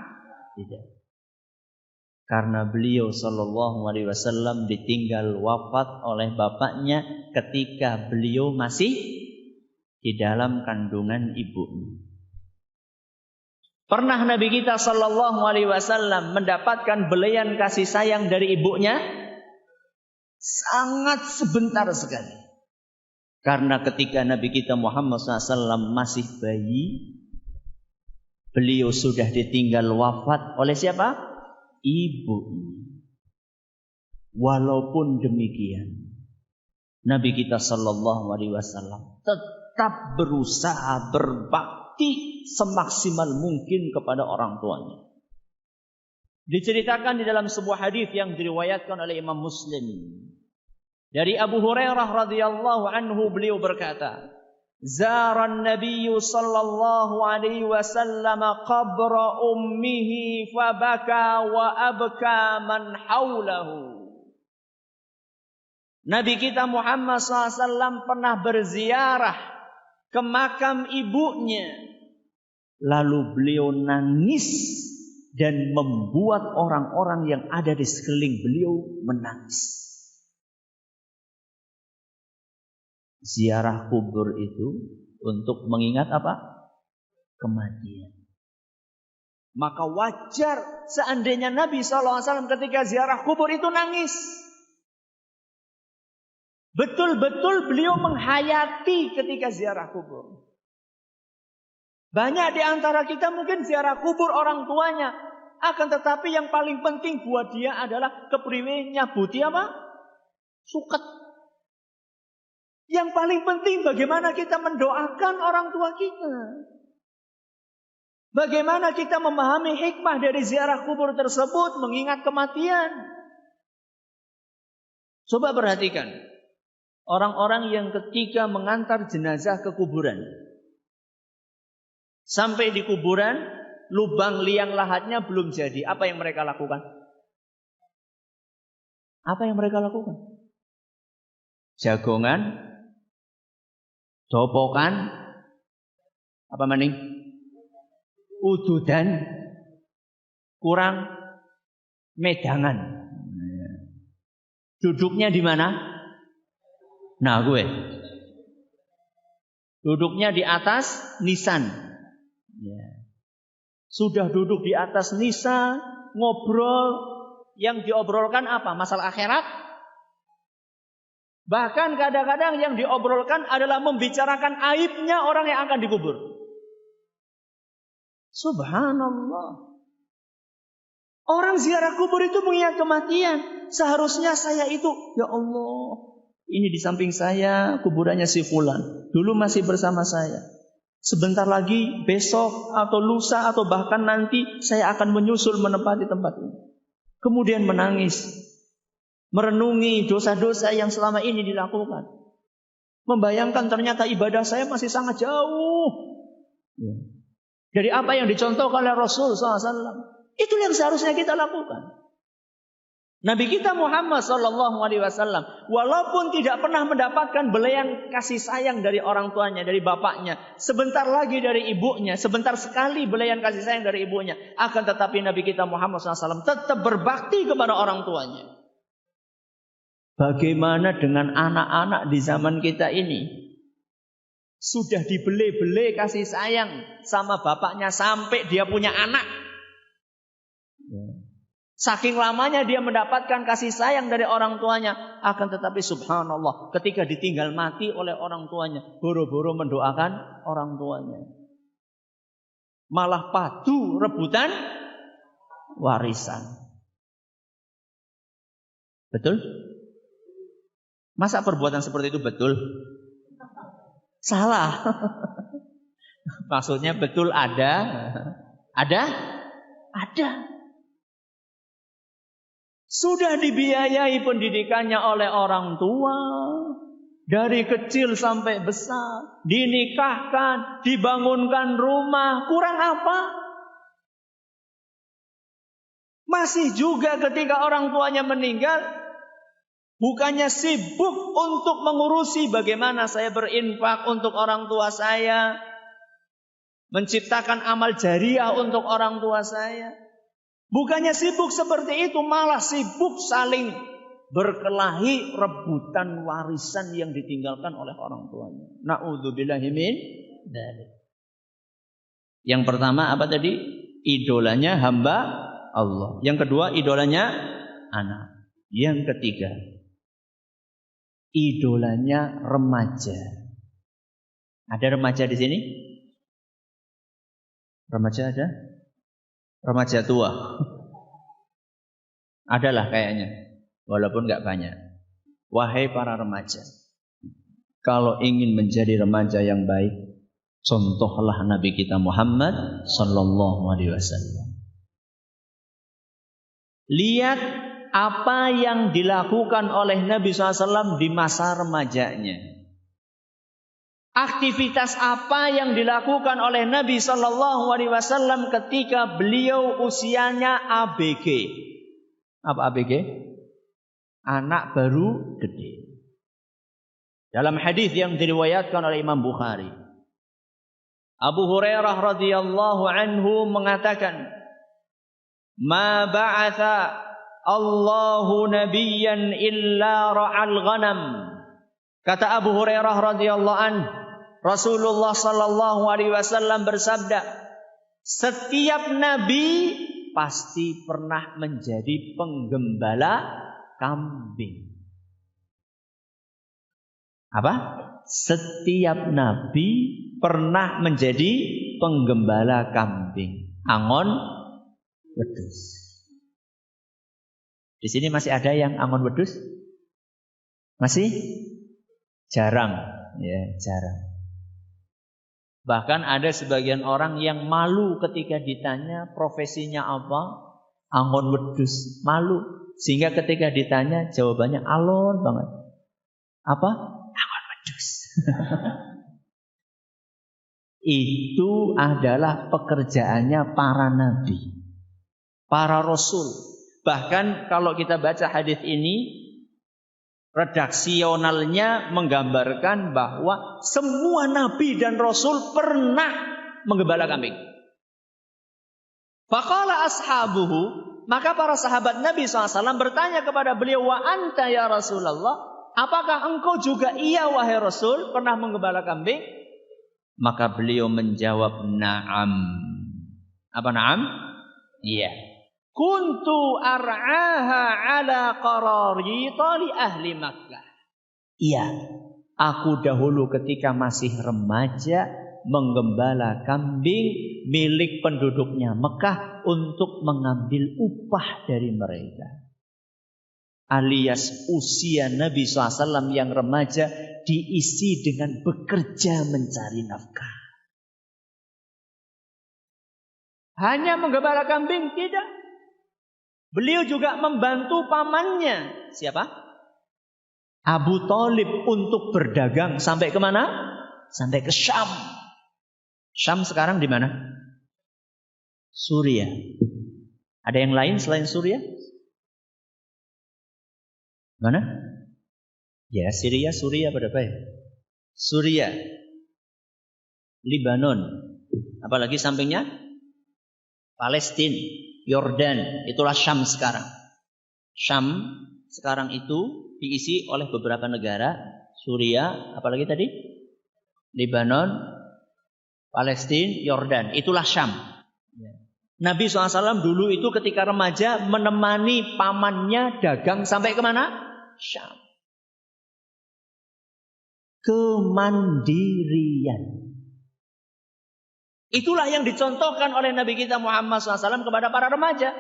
Tidak. Karena beliau sallallahu alaihi wasallam ditinggal wafat oleh bapaknya ketika beliau masih di dalam kandungan ibunya. Pernah Nabi kita sallallahu alaihi wasallam mendapatkan belayan kasih sayang dari ibunya? Sangat sebentar sekali. Karena ketika Nabi kita Muhammad SAW masih bayi, beliau sudah ditinggal wafat oleh siapa? Ibu. Walaupun demikian, Nabi kita Sallallahu Alaihi Wasallam tetap berusaha berbakti semaksimal mungkin kepada orang tuanya. Diceritakan di dalam sebuah hadis yang diriwayatkan oleh Imam Muslim. Dari Abu Hurairah radhiyallahu anhu beliau berkata, "Zara an-nabiy sallallahu alaihi wasallam qabra ummihi fabaka wa abka man haulahu." Nabi kita Muhammad SAW pernah berziarah ke makam ibunya. Lalu beliau nangis dan membuat orang-orang yang ada di sekeliling beliau menangis. Ziarah kubur itu untuk mengingat apa? Kematian. Maka wajar seandainya Nabi SAW ketika ziarah kubur itu nangis. Betul-betul beliau menghayati ketika ziarah kubur. Banyak di antara kita mungkin ziarah kubur orang tuanya. Akan tetapi yang paling penting buat dia adalah kepriwe nyabuti apa? Suket. Yang paling penting bagaimana kita mendoakan orang tua kita. Bagaimana kita memahami hikmah dari ziarah kubur tersebut mengingat kematian. Coba perhatikan. Orang-orang yang ketika mengantar jenazah ke kuburan. Sampai di kuburan, lubang liang lahatnya belum jadi. Apa yang mereka lakukan? Apa yang mereka lakukan? Jagongan, dopokan, apa maning? Ududan, kurang Medangan. Duduknya di mana? Nah, gue. Duduknya di atas nisan. Ya. Sudah duduk di atas nisan, ngobrol. Yang diobrolkan apa? Masalah akhirat? Bahkan kadang-kadang yang diobrolkan adalah membicarakan aibnya orang yang akan dikubur. Subhanallah. Orang ziarah kubur itu mengingat kematian. Seharusnya saya itu, ya Allah, ini di samping saya kuburannya si fulan. Dulu masih bersama saya. Sebentar lagi, besok atau lusa atau bahkan nanti saya akan menyusul menempati tempat ini. Kemudian menangis, merenungi dosa-dosa yang selama ini dilakukan. Membayangkan ternyata ibadah saya masih sangat jauh dari apa yang dicontohkan oleh Rasul SAW. Itu yang seharusnya kita lakukan. Nabi kita Muhammad SAW, walaupun tidak pernah mendapatkan belayan kasih sayang dari orang tuanya, dari bapaknya, sebentar lagi dari ibunya, sebentar sekali belayan kasih sayang dari ibunya, akan tetapi Nabi kita Muhammad SAW tetap berbakti kepada orang tuanya. Bagaimana dengan anak-anak di zaman kita ini? Sudah dibeli-beli kasih sayang sama bapaknya sampai dia punya anak. Saking lamanya dia mendapatkan kasih sayang dari orang tuanya. Akan tetapi subhanallah, ketika ditinggal mati oleh orang tuanya, boro-boro mendoakan orang tuanya. Malah padu rebutan warisan. Betul? Masa perbuatan seperti itu betul? Salah. Maksudnya betul ada? Ada. Sudah dibiayai pendidikannya oleh orang tua. Dari kecil sampai besar. Dinikahkan, dibangunkan rumah. Kurang apa? Masih juga ketika orang tuanya meninggal, bukannya sibuk untuk mengurusi bagaimana saya berinfak untuk orang tua saya. Menciptakan amal jariah untuk orang tua saya. Bukannya sibuk seperti itu, malah sibuk saling berkelahi rebutan warisan yang ditinggalkan oleh orang tuanya. Na'udzubillahi min dzalik. Yang pertama apa tadi? Idolanya hamba Allah. Yang kedua idolanya anak. Yang ketiga idolanya remaja. Ada remaja di sini? Remaja ada? Remaja tua. Adalah kayaknya. Walaupun gak banyak. Wahai para remaja, kalau ingin menjadi remaja yang baik, contohlah Nabi kita Muhammad sallallahu alaihi wasallam. Lihat apa yang dilakukan oleh Nabi SAW di masa remajanya. Aktivitas apa yang dilakukan oleh Nabi SAW ketika beliau usianya ABG. Apa ABG? Anak baru gede. Dalam hadis yang diriwayatkan oleh Imam Bukhari, Abu Hurairah radhiyallahu anhu mengatakan, "Ma ba'atha Allahu nabiyyan illa ra'al ghanam." Kata Abu Hurairah radhiyallahu anhu, Rasulullah sallallahu alaihi wasallam bersabda, setiap nabi pasti pernah menjadi penggembala kambing. Apa? Setiap nabi pernah menjadi penggembala kambing. Angon wedhus. Di sini masih ada yang angon wedhus? Masih? Jarang, ya, jarang. Bahkan ada sebagian orang yang malu ketika ditanya profesinya apa, angon wedhus, malu. Sehingga ketika ditanya jawabannya alon banget. Apa? Angon wedhus. Itu adalah pekerjaannya para nabi, para rasul. Bahkan kalau kita baca hadis ini, redaksionalnya menggambarkan bahwa semua nabi dan rasul pernah menggembala kambing. Faqala ashabuhu, Maka para sahabat Nabi SAW bertanya kepada beliau, wa anta ya Rasulullah, apakah engkau juga iya wahai Rasul pernah menggembala kambing? Maka beliau menjawab, na'am. Apa na'am? Iya. Kuntu ar'aha ala qararita li ahli Makkah. Iya, aku dahulu ketika masih remaja menggembala kambing milik penduduknya Mekah untuk mengambil upah dari mereka. Alias usia Nabi SAW yang remaja diisi dengan bekerja mencari nafkah. Hanya menggembala kambing? Tidak. Beliau juga membantu pamannya. Siapa? Abu Thalib untuk berdagang. Sampai kemana? Sampai ke Syam. Syam sekarang di mana? Suriah. Ada yang lain selain Suriah? Mana? Ya, Syria, Suriah pada apa ya? Suriah, Lebanon, apalagi sampingnya Palestina, Yordan, itulah Syam sekarang. Syam sekarang itu diisi oleh beberapa negara, Suriah, apalagi tadi? Lebanon, Palestina, Yordan, itulah Syam. Nabi SAW dulu itu ketika remaja menemani pamannya dagang sampai kemana? Syam. Kemandirian. Itulah yang dicontohkan oleh Nabi kita Muhammad SAW kepada para remaja.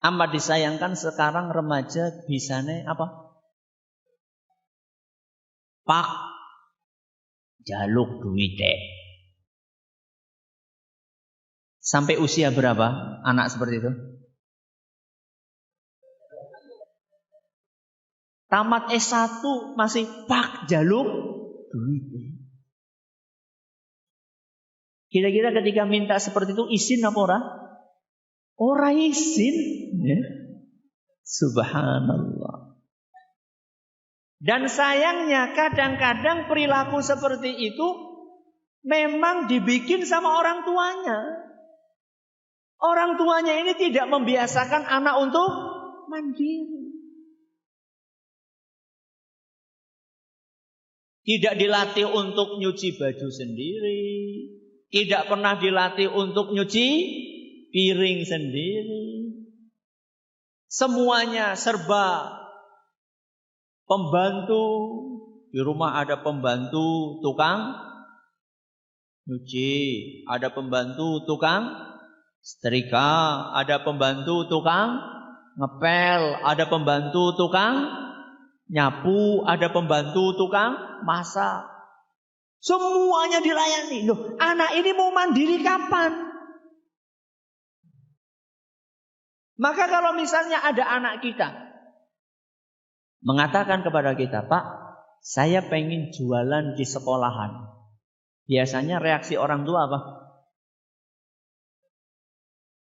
Amat disayangkan sekarang remaja bisanya apa? Pak jaluk duite. Sampai usia berapa anak seperti itu? Tamat S1 masih pak jaluk duite. Kira-kira ketika minta seperti itu izin apa ora? Ora izin. Ya. Subhanallah. Dan sayangnya kadang-kadang perilaku seperti itu memang dibikin sama orang tuanya. Orang tuanya ini tidak membiasakan anak untuk mandiri. Tidak dilatih untuk nyuci baju sendiri. Tidak pernah dilatih untuk nyuci piring sendiri. Semuanya serba pembantu. Di rumah ada pembantu tukang nyuci. Ada pembantu tukang setrika. Ada pembantu tukang ngepel. Ada pembantu tukang nyapu, ada pembantu tukang masak. Semuanya dilayani. Loh, anak ini mau mandiri kapan? Maka kalau misalnya ada anak kita mengatakan kepada kita, Pak, saya pengen jualan di sekolahan. Biasanya reaksi orang tua apa?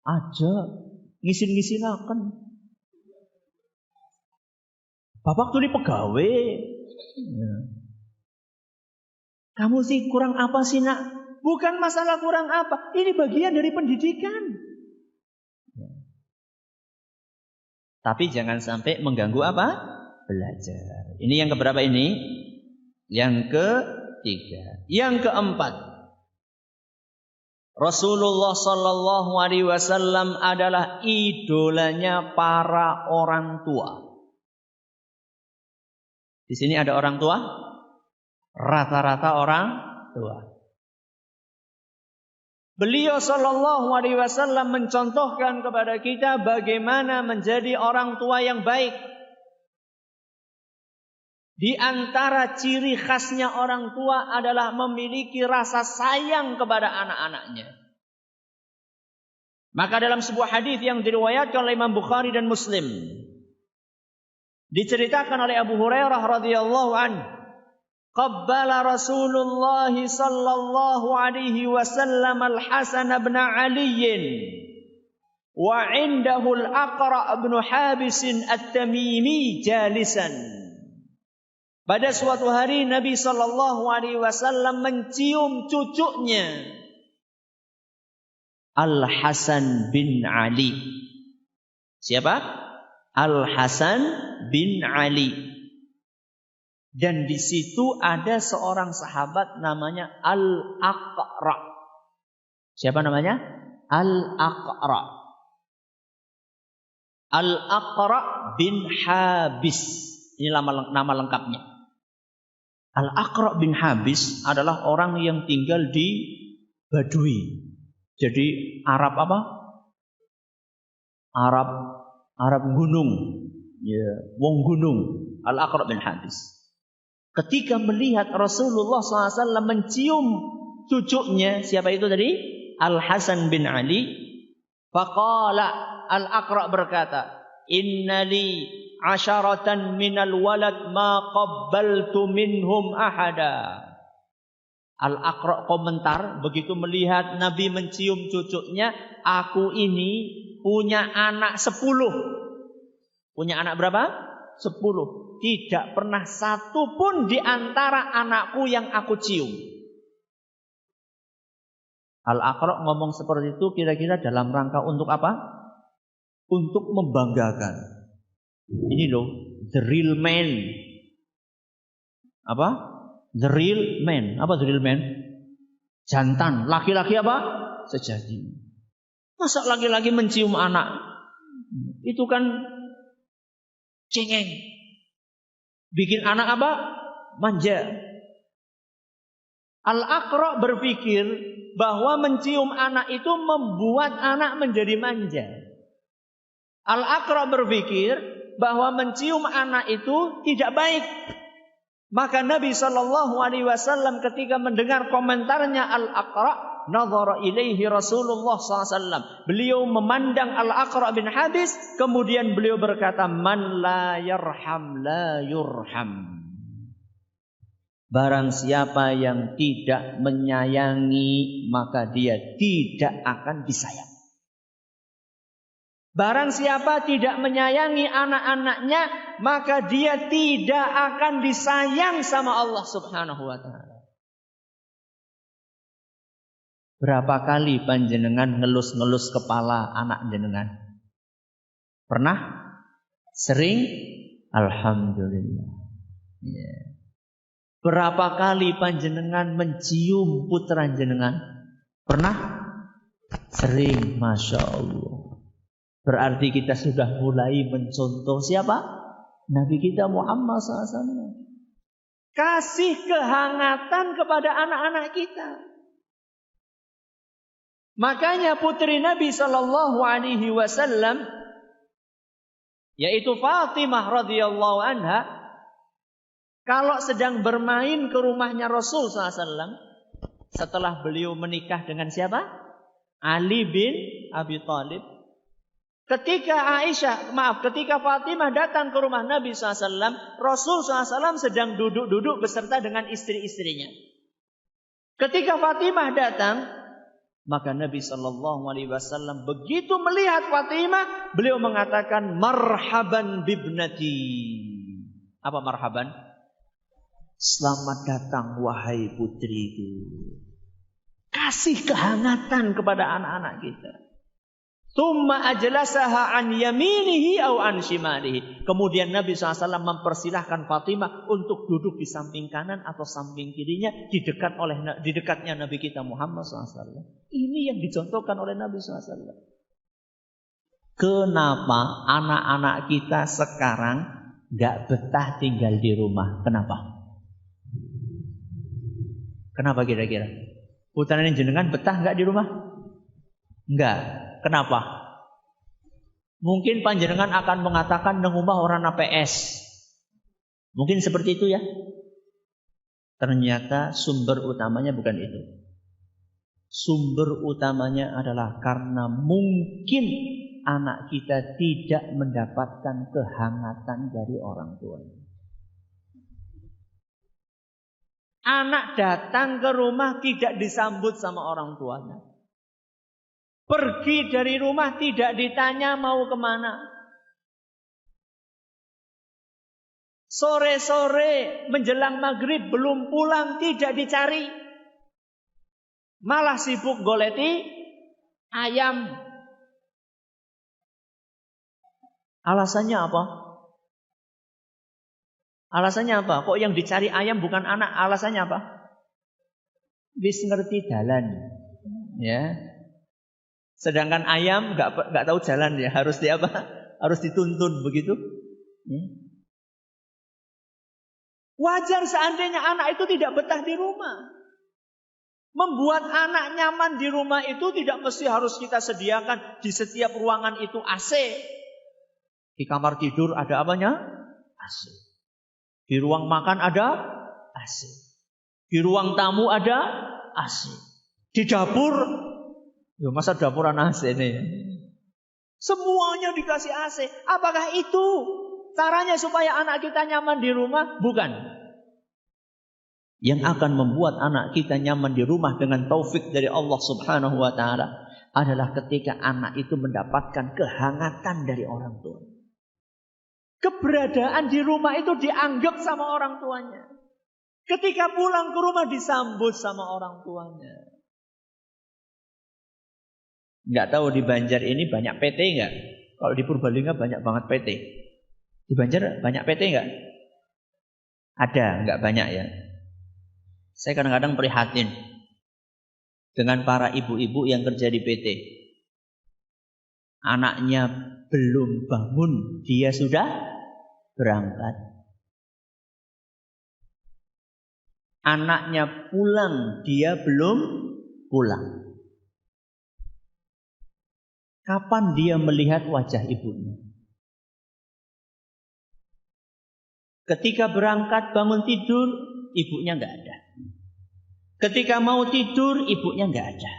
Aja, ngisin-ngisinaken. Bapak tuh pegawai. Ya. Kamu sih kurang apa sih nak? Bukan masalah kurang apa. Ini bagian dari pendidikan. Ya. Tapi jangan sampai mengganggu apa? Belajar. Ini yang keberapa ini? Yang ketiga. Yang keempat. Rasulullah Sallallahu Alaihi Wasallam adalah idolanya para orang tua. Di sini ada orang tua? Rata-rata orang tua. Beliau Sallallahu Alaihi Wasallam mencontohkan kepada kita bagaimana menjadi orang tua yang baik. Di antara ciri khasnya orang tua adalah memiliki rasa sayang kepada anak-anaknya. Maka dalam sebuah hadis yang diriwayatkan oleh Imam Bukhari dan Muslim, diceritakan oleh Abu Hurairah radhiyallahu anhu, qabbala Rasulullah sallallahu alaihi wasallam al-Hasan bin Ali wa 'indahu al-Aqra' bin Habis at-Tamimi jalisan. Pada suatu hari Nabi sallallahu alaihi wasallam mencium cucunya Al-Hasan bin Ali. Siapa? Al-Hasan bin Ali. Dan di situ ada seorang sahabat namanya Al-Aqra. Siapa namanya? Al-Aqra. Al-Aqra bin Habis. Ini nama lengkapnya. Al-Aqra bin Habis adalah orang yang tinggal di Badui. Jadi Arab apa? Arab gunung. Ya, wong gunung. Al-Aqra bin Habis. Ketika melihat Rasulullah SAW mencium cucunya, siapa itu tadi? Al-Hasan bin Ali. Faqala, Al-Aqra berkata, Innali asyaratan minal walad ma qabbaltu minhum ahada. Al-Aqra komentar, begitu melihat Nabi mencium cucunya, aku ini punya anak 10. Punya anak berapa? 10. Tidak pernah satu pun di antara anakku yang aku cium. Al-Aqra ngomong seperti itu kira-kira dalam rangka untuk apa? Untuk membanggakan. Ini loh, the real man. Apa? The real man. Apa the real man? Jantan. Laki-laki apa? Sejati. Masa laki-laki mencium anak? Itu kan cengeng. Bikin anak apa? Manja. Al-Aqra berpikir bahwa mencium anak itu membuat anak menjadi manja. Al-Aqra berpikir bahwa mencium anak itu tidak baik. Maka Nabi SAW ketika mendengar komentarnya Al-Aqra, nazara ilaihi Rasulullah SAW. Beliau memandang Al-Aqra bin Habis, kemudian beliau berkata, Man la yarham la yurham. Barang siapa yang tidak menyayangi, maka dia tidak akan disayang. Barang siapa tidak menyayangi anak-anaknya, maka dia tidak akan disayang sama Allah Subhanahu wa ta'ala. Berapa kali panjenengan ngelus-ngelus kepala anak jenengan? Pernah? Sering? Alhamdulillah. Yeah. Berapa kali panjenengan mencium putra jenengan? Pernah? Sering, Masya Allah. Berarti kita sudah mulai mencontoh siapa? Nabi kita Muhammad SAW. Kasih kehangatan kepada anak-anak kita. Makanya putri Nabi SAW, yaitu Fatimah radhiyallahu anha, kalau sedang bermain ke rumahnya Rasul SAW, setelah beliau menikah dengan siapa? Ali bin Abi Thalib. Ketika Fatimah datang ke rumah Nabi SAW, Rasul SAW sedang duduk-duduk beserta dengan istri-istrinya. Ketika Fatimah datang, maka Nabi SAW begitu melihat Fatimah, beliau mengatakan, Marhaban bibnati. Apa marhaban? Selamat datang wahai putriku. Kasih kehangatan kepada anak-anak kita. Tsumma ajlasaha an yaminihi aw an shimalihi. Kemudian Nabi SAW mempersilahkan Fatimah untuk duduk di samping kanan atau samping kirinya, di dekatnya Nabi kita Muhammad SAW. Ini yang dicontohkan oleh Nabi SAW. Kenapa anak-anak kita sekarang gak betah tinggal di rumah? Kenapa? Kenapa kira-kira? Putra jenengan betah gak di rumah? Enggak. Kenapa? Mungkin panjenengan akan mengatakan nang omah ora ana PS. Mungkin seperti itu ya. Ternyata sumber utamanya bukan itu. Sumber utamanya adalah karena mungkin anak kita tidak mendapatkan kehangatan dari orang tuanya. Anak datang ke rumah tidak disambut sama orang tuanya. Pergi dari rumah tidak ditanya mau kemana. Sore-sore menjelang maghrib belum pulang tidak dicari. Malah sibuk goleti ayam. Alasannya apa? Alasannya apa? Kok yang dicari ayam bukan anak? Alasannya apa? Wis ngerti jalan. Ya. Sedangkan ayam nggak tahu jalan ya, harus di apa? Harus dituntun begitu. Ya. Wajar seandainya anak itu tidak betah di rumah. Membuat anak nyaman di rumah itu tidak mesti harus kita sediakan di setiap ruangan itu AC. Di kamar tidur ada apanya? AC. Di ruang makan ada AC. Di ruang tamu ada AC. Di dapur, ya masa dapuran AC ini? Semuanya dikasih AC. Apakah itu caranya supaya anak kita nyaman di rumah? Bukan. Yang akan membuat anak kita nyaman di rumah dengan taufik dari Allah Subhanahu wa taala adalah ketika anak itu mendapatkan kehangatan dari orang tua. Keberadaan di rumah itu dianggap sama orang tuanya. Ketika pulang ke rumah disambut sama orang tuanya. Nggak tahu di Banjar ini banyak PT nggak? Kalau di Purbalingga banyak banget PT. Di Banjar banyak PT nggak? Ada, nggak banyak ya. Saya kadang-kadang prihatin dengan para ibu-ibu yang kerja di PT. Anaknya belum bangun, dia sudah berangkat. Anaknya pulang, dia belum pulang. Kapan dia melihat wajah ibunya? Ketika berangkat bangun tidur, ibunya nggak ada. Ketika mau tidur, ibunya nggak ada.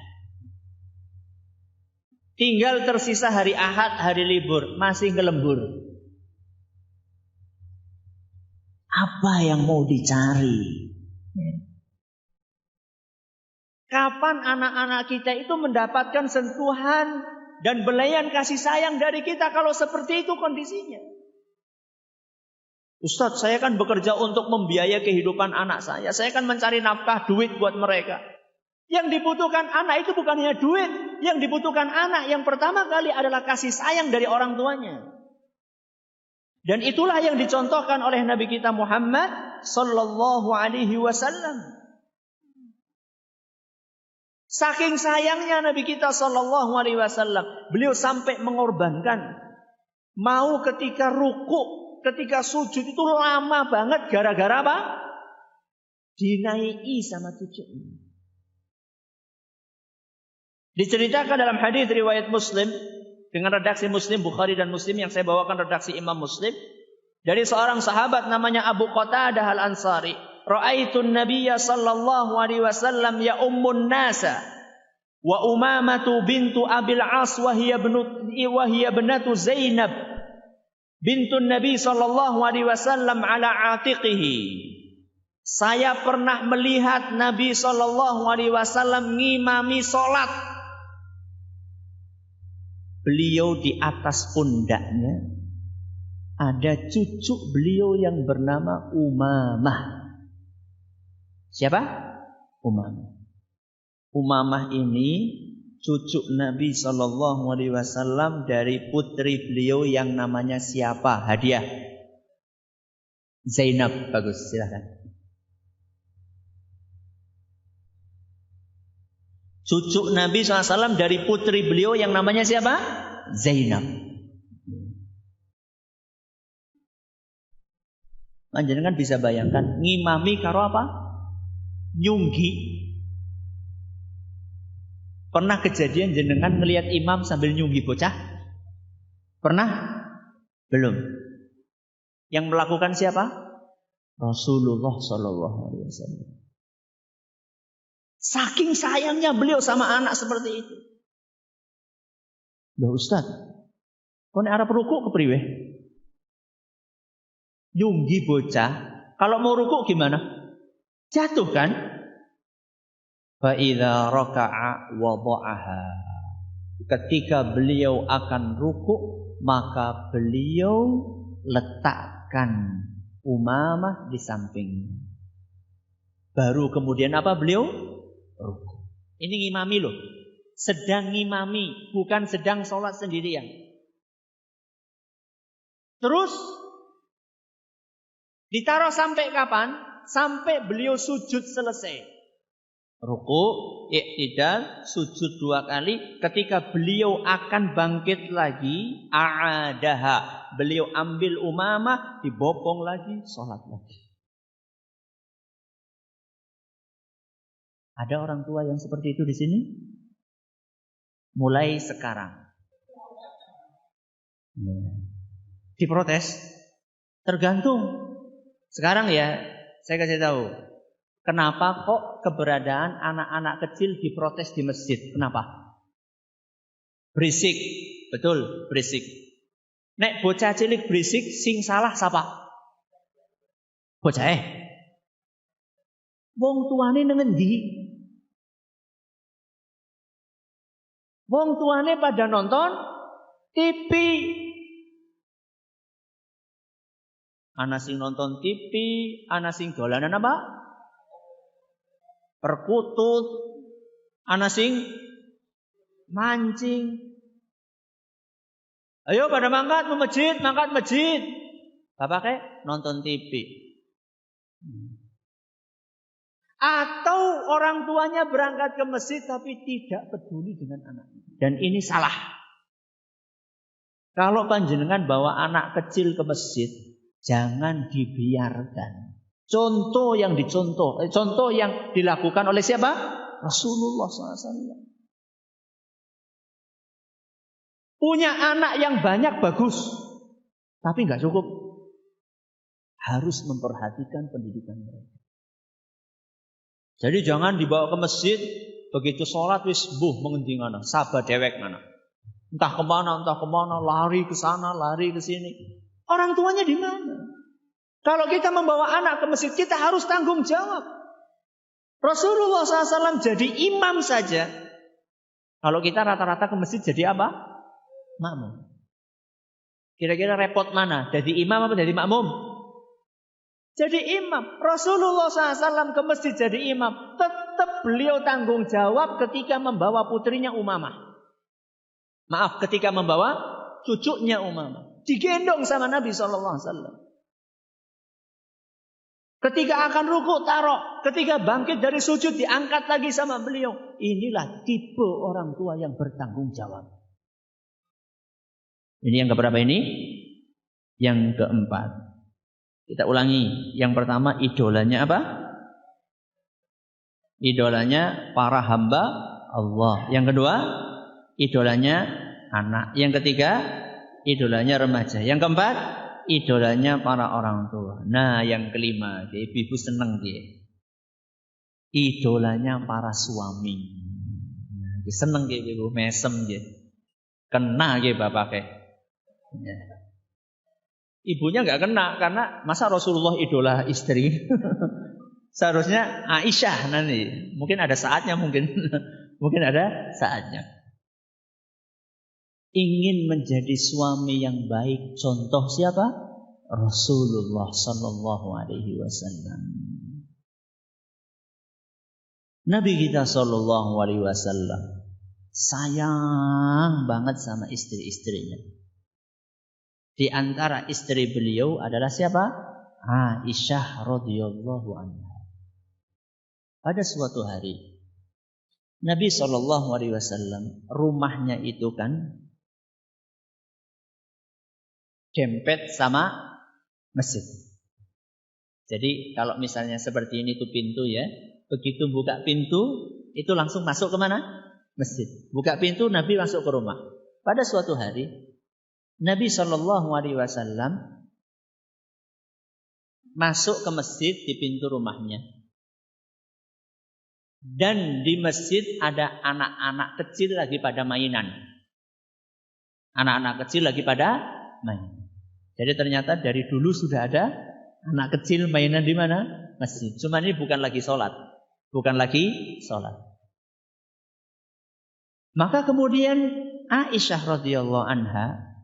Tinggal tersisa hari Ahad, hari libur, masih ngelembur. Apa yang mau dicari? Kapan anak-anak kita itu mendapatkan sentuhan dan belayan kasih sayang dari kita kalau seperti itu kondisinya? Ustadz, saya kan bekerja untuk membiayai kehidupan anak saya. Saya kan mencari nafkah, duit buat mereka. Yang dibutuhkan anak itu bukan hanya duit. Yang dibutuhkan anak yang pertama kali adalah kasih sayang dari orang tuanya. Dan itulah yang dicontohkan oleh Nabi kita Muhammad sallallahu alaihi wasallam. Saking sayangnya Nabi kita sallallahu alaihi wasallam, beliau sampai mengorbankan. Mau ketika ruku, ketika sujud itu lama banget gara-gara apa? Dinaiki sama cucunya. Diceritakan dalam hadis riwayat Muslim dengan redaksi Muslim, Bukhari dan Muslim yang saya bawakan redaksi Imam Muslim dari seorang sahabat namanya Abu Qatadah Al-Ansari. Ra'aitun Nabiyya sallallahu alaihi wasallam ya ummun nasa wa Umamatu bintu Abil As wa hiya binatu Zainab bintun Nabi sallallahu alaihi wasallam ala atiqihi. Saya pernah melihat Nabi sallallahu alaihi wasallam ngimami salat. Beliau di atas pundaknya ada cucu beliau yang bernama Umamah. Siapa? Umamah. Umamah ini cucu Nabi sallallahu alaihi wasallam dari putri beliau yang namanya siapa? Hadiah. Zainab. Bagus, silakan. Cucu Nabi SAW dari putri beliau yang namanya siapa? Zainab. Panjenengan bisa bayangkan ngimami karo apa? Nyunggi. Pernah kejadian jenengan ngelihat imam sambil nyunggi bocah? Pernah? Belum. Yang melakukan siapa? Rasulullah sallallahu alaihi wasallam. Saking sayangnya beliau sama anak seperti itu. Loh Ustaz, kon arep ruku kepriwe? Nyunggi bocah, kalau mau ruku gimana? Jatuh kan? Fa idza raka'a wada'aha. Ketika beliau akan ruku, maka beliau letakkan Umamah di sampingnya. Baru kemudian apa beliau? Ruku. Ini ngimami loh. sedang ngimami, bukan sedang sholat sendirian. Terus ditaruh sampai kapan? Sampai beliau sujud selesai. Ruku, i'tidal, sujud 2 kali. Ketika beliau akan bangkit lagi, a'adaha. Beliau ambil umamah, dibopong lagi, sholat lagi. Ada orang tua yang seperti itu di sini? Mulai sekarang. Diprotes? Tergantung. Sekarang ya, saya kasih tahu. Kenapa kok keberadaan anak-anak kecil diprotes di masjid? Kenapa? Berisik. Betul, berisik. Nek bocah cilik berisik, sing salah siapa? Bocah wong tuane nang endi? Wong tuane pada nonton TV. Ana sing nonton TV, ana sing dolanan apa? Perkutut, ana sing mancing. Ayo pada mangkat masjid. Bapak nonton TV. Atau orang tuanya berangkat ke masjid tapi tidak peduli dengan anaknya. Dan ini salah. Kalau panjenengan bawa anak kecil ke masjid, jangan dibiarkan. Contoh yang dilakukan oleh siapa? Rasulullah SAW. Punya anak yang banyak bagus, tapi nggak cukup. Harus memperhatikan pendidikan mereka. Jadi jangan dibawa ke masjid, begitu sholat wis mengendi ngana, sabar dewek ngana. Entah kemana, lari ke sana, lari ke sini. Orang tuanya di mana? Kalau kita membawa anak ke masjid, kita harus tanggung jawab. Rasulullah SAW jadi imam saja. Kalau kita rata-rata ke masjid jadi apa? Makmum. Kira-kira repot mana? Jadi imam apa jadi makmum? Jadi imam. Rasulullah SAW ke masjid jadi imam. Tetap beliau tanggung jawab ketika membawa putrinya Umamah. Maaf, ketika membawa cucunya Umamah. Digendong sama Nabi SAW. Ketika akan ruku taruh. Ketika bangkit dari sujud diangkat lagi sama beliau. Inilah tipe orang tua yang bertanggung jawab. Ini yang keberapa ini? Yang keempat. Kita ulangi. Yang pertama idolanya apa? Idolanya para hamba Allah. Yang kedua idolanya anak. Yang ketiga idolanya remaja. Yang keempat idolanya para orang tua. Nah, yang kelima, ibu seneng dia. Idolanya para suami. Nah, seneng dia ibu, mesem dia. Kena dia bapaknya. Ya. Ibunya nggak kena karena masa Rasulullah idola istri. Seharusnya Aisyah nanti. Mungkin ada saatnya mungkin ada saatnya. Ingin menjadi suami yang baik, contoh siapa? Rasulullah Sallallahu Alaihi Wasallam. Nabi kita Sallallahu Alaihi Wasallam sayang banget sama istri-istrinya. Di antara istri beliau adalah siapa? Aisyah radhiyallahu anha. Pada suatu hari, Nabi Sallallahu Alaihi Wasallam rumahnya itu kan dempet sama masjid. Jadi kalau misalnya seperti ini tuh pintu ya, begitu buka pintu itu langsung masuk ke mana? Masjid. Buka pintu Nabi masuk ke rumah. Pada suatu hari Nabi Shallallahu Alaihi Wasallam masuk ke masjid di pintu rumahnya. Dan di masjid ada anak-anak kecil lagi pada mainan. Anak-anak kecil lagi pada main. Jadi ternyata dari dulu sudah ada anak kecil mainan di mana? Masjid. Cuma ini bukan lagi sholat. Maka kemudian Aisyah radhiyallahu anha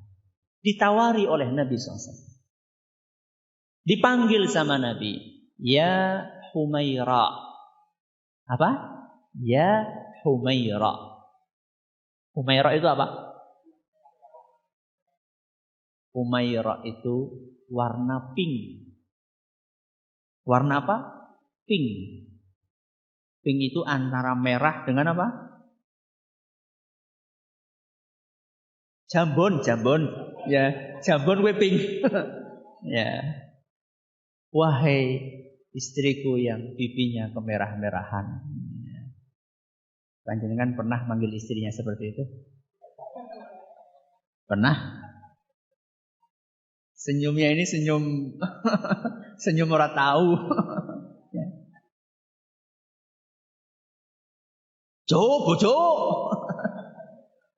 ditawari oleh Nabi SAW. Dipanggil sama Nabi. Ya Humaira. Apa? Ya Humaira. Humaira itu apa? Humaira itu warna pink. Warna apa? Pink. Pink itu antara merah dengan apa? Jambon. Ya, jambon kue pink. Ya. Wahai istriku yang pipinya kemerah-merahan. Panjenengan pernah manggil istrinya seperti itu? Pernah? Senyumnya ini senyum senyum ora tahu. Ya. Bojo.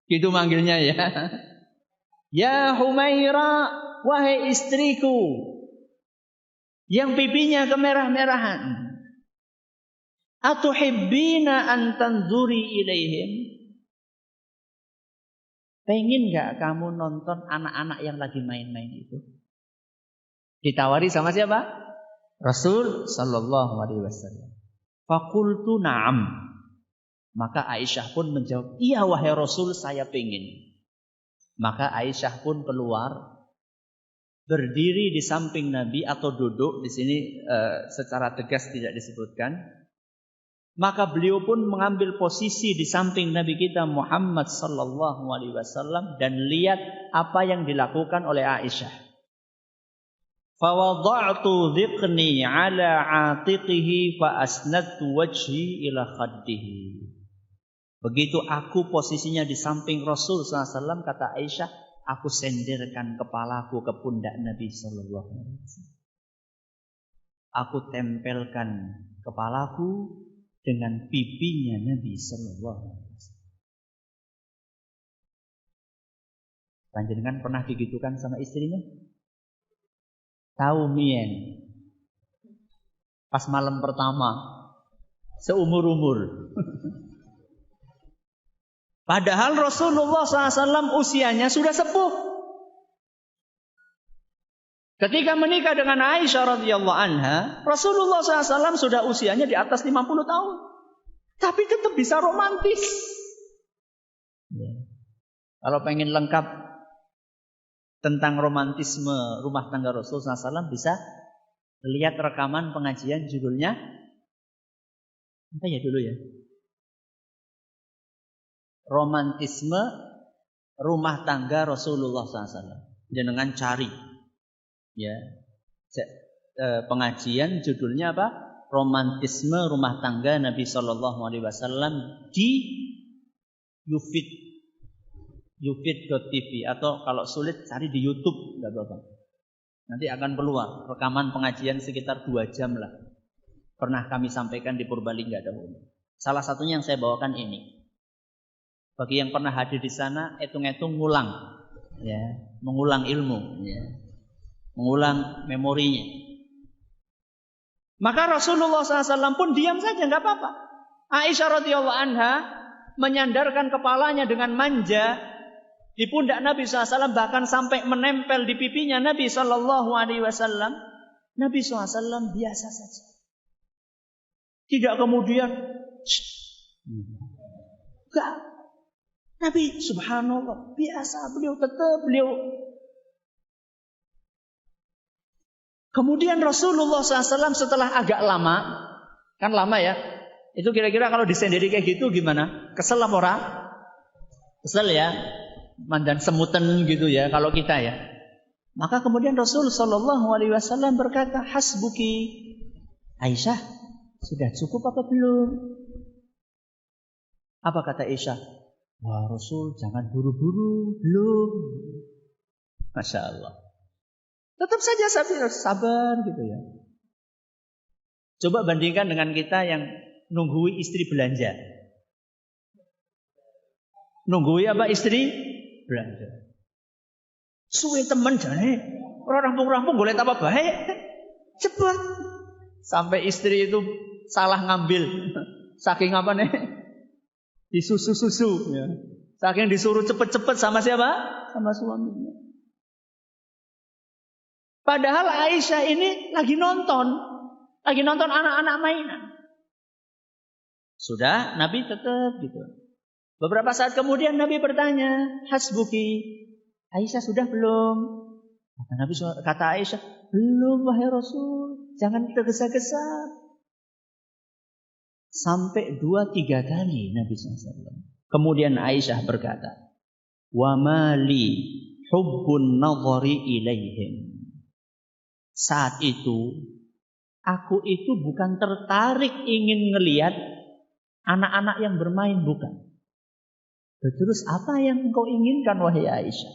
Gitu manggilnya ya. Ya Humaira, wahai istriku yang pipinya kemerah-merahan. Atuhibbina an tanzuri ilaihim? Pengen gak kamu nonton anak-anak yang lagi main-main itu? Ditawari sama siapa? Rasul sallallahu alaihi wasallam. Faqultu na'am. Maka Aisyah pun menjawab, iya wahai Rasul, saya pengen. Maka Aisyah pun keluar, berdiri di samping Nabi atau duduk di sini secara tegas tidak disebutkan. Maka beliau pun mengambil posisi di samping Nabi kita Muhammad sallallahu alaihi wasallam dan lihat apa yang dilakukan oleh Aisyah. Fa wada'tu dhiqni 'ala 'atiqihi fa asnadtu wajhi ila khaddihi. Begitu aku posisinya di samping Rasul sallallahu alaihi wasallam, kata Aisyah, aku sendirkan kepalaku ke pundak Nabi sallallahu alaihi wasallam. Aku tempelkan kepalaku dengan pipinya Nabi sallallahu alaihi wasallam. Panjenengan pernah digitukan sama istrinya? Tahu mien. Pas malam pertama seumur-umur. Padahal Rasulullah SAW usianya sudah sepuh. Ketika menikah dengan Aisyah radhiyallahu anha, Rasulullah SAW sudah usianya di atas 50 tahun. Tapi tetap bisa romantis. Ya. Kalau pengen lengkap tentang romantisme rumah tangga Rasulullah SAW, bisa lihat rekaman pengajian judulnya apa ya dulu ya? Romantisme rumah tangga Rasulullah SAW. Jenengan cari. Ya, pengajian judulnya apa? Romantisme rumah tangga Nabi Sallallahu Alaihi Wasallam di Yufid.tv atau kalau sulit cari di YouTube, nggak apa-apa. Nanti akan keluar rekaman pengajian sekitar 2 jam lah. Pernah kami sampaikan di Purbalingga dahulu. Salah satunya yang saya bawakan ini. Bagi yang pernah hadir di sana, hitung-hitung ngulang, ya, mengulang ilmu, ya. Mengulang memorinya. Maka Rasulullah SAW pun diam saja, nggak apa-apa. Aisyah radhiyallahu anha menyandarkan kepalanya dengan manja di pundak Nabi SAW, bahkan sampai menempel di pipinya Nabi SAW. Nabi SAW biasa saja. Tidak kemudian, enggak. Nabi subhanallah biasa, beliau Kemudian Rasulullah SAW setelah agak lama, kan lama ya, itu kira-kira kalau disendiri kayak gitu gimana? Kesel apa ora? Kesel ya, mandan semutan gitu ya kalau kita ya. Maka kemudian Rasul Sallallahu Alaihi Wasallam berkata, hasbuki Aisyah, sudah cukup apa belum? Apa kata Aisyah? Wah Rasul jangan buru-buru, belum. Masya Allah. Tetap saja sabar gitu ya. Coba bandingkan dengan kita yang nunggui istri belanja. Nunggui apa istri belanja? Suwe temen jane, ora rampung-rampung boleh tambah baik. Cepat. Sampai istri itu salah ngambil. Saking apa nih? Disusu-susu ya. Saking disuruh cepet-cepet sama siapa? Sama suaminya. Padahal Aisyah ini lagi nonton anak-anak mainan. Sudah, Nabi tetap gitu. Beberapa saat kemudian Nabi bertanya, hasbuki, Aisyah sudah belum? Kata Aisyah, belum wahai Rasul, jangan tergesa-gesa. Sampai 2-3 kali Nabi SAW. Kemudian Aisyah berkata, wa mali hubbun nadhari ilaihim. Saat itu, aku itu bukan tertarik ingin ngelihat anak-anak yang bermain, bukan. Terus apa yang engkau inginkan wahai Aisyah?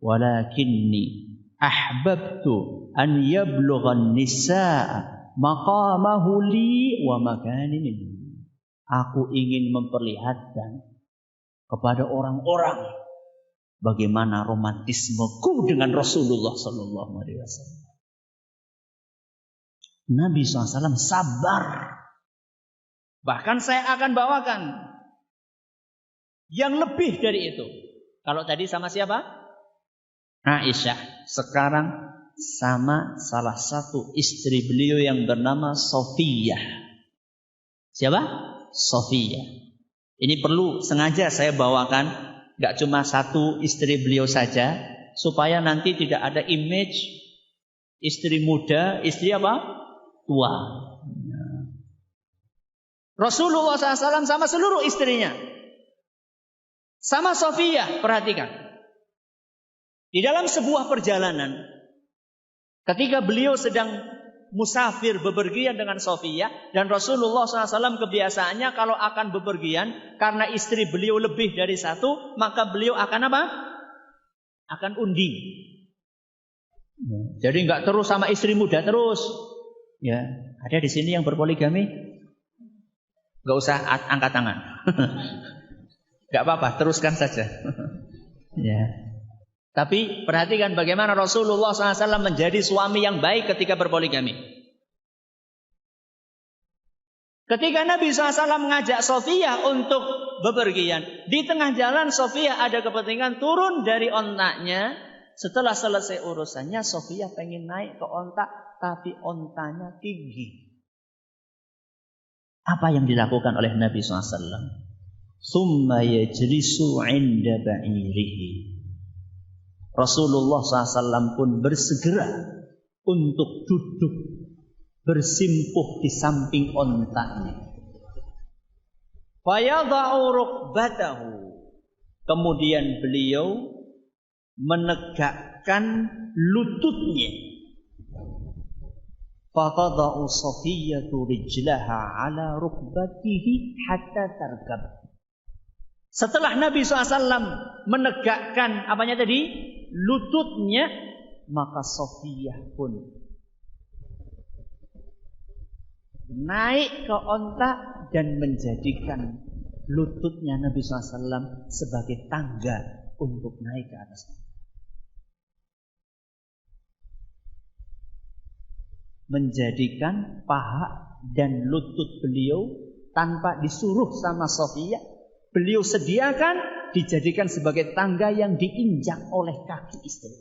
Walakinni ahbabtu an yablughan nisaa maqamahu li wa makani. Aku ingin memperlihatkan kepada orang-orang bagaimana romantismeku dengan Rasulullah sallallahu alaihi wasallam. Nabi SAW sabar. Bahkan saya akan bawakan yang lebih dari itu. Kalau tadi sama siapa? Aisyah. Sekarang sama salah satu istri beliau yang bernama Sofiyah. Siapa? Sofiyah. Ini perlu sengaja saya bawakan. Gak cuma satu istri beliau saja. Supaya nanti tidak ada image istri muda, istri apa? Tua. Rasulullah SAW sama seluruh istrinya. Sama Sofiyah, perhatikan. Di dalam sebuah perjalanan, ketika beliau sedang musafir bepergian dengan Sofiyah, dan Rasulullah SAW kebiasaannya kalau akan bepergian, karena istri beliau lebih dari satu, maka beliau akan apa? Akan undi. Jadi nggak terus sama istri muda terus. Ya, ada di sini yang berpoligami? Nggak usah angkat tangan. Nggak apa-apa, teruskan saja. Ya. Tapi perhatikan bagaimana Rasulullah SAW menjadi suami yang baik ketika berpoligami. Ketika Nabi SAW mengajak Sofiyah untuk bepergian, di tengah jalan Sofiyah ada kepentingan turun dari ontaknya. Setelah selesai urusannya, Sofiyah pengen naik ke ontak, tapi ontanya tinggi. Apa yang dilakukan oleh Nabi SAW? Summa yajlisu 'inda ba'irihi. Rasulullah SAW pun bersegera untuk duduk bersimpuh di samping ontanya. Fayadha'u rukbatahu. Kemudian beliau menegakkan lututnya. Fatada'u Safiyatu rijlaha ala rukbatihi hatta tarkab. Setelah Nabi SAW menegakkan apanya tadi? Lututnya, maka Safiyah pun naik ke onta dan menjadikan lututnya Nabi SAW sebagai tangga untuk naik ke atas. Menjadikan paha dan lutut beliau tanpa disuruh sama Sofiyah, beliau sediakan dijadikan sebagai tangga yang diinjak oleh kaki istri.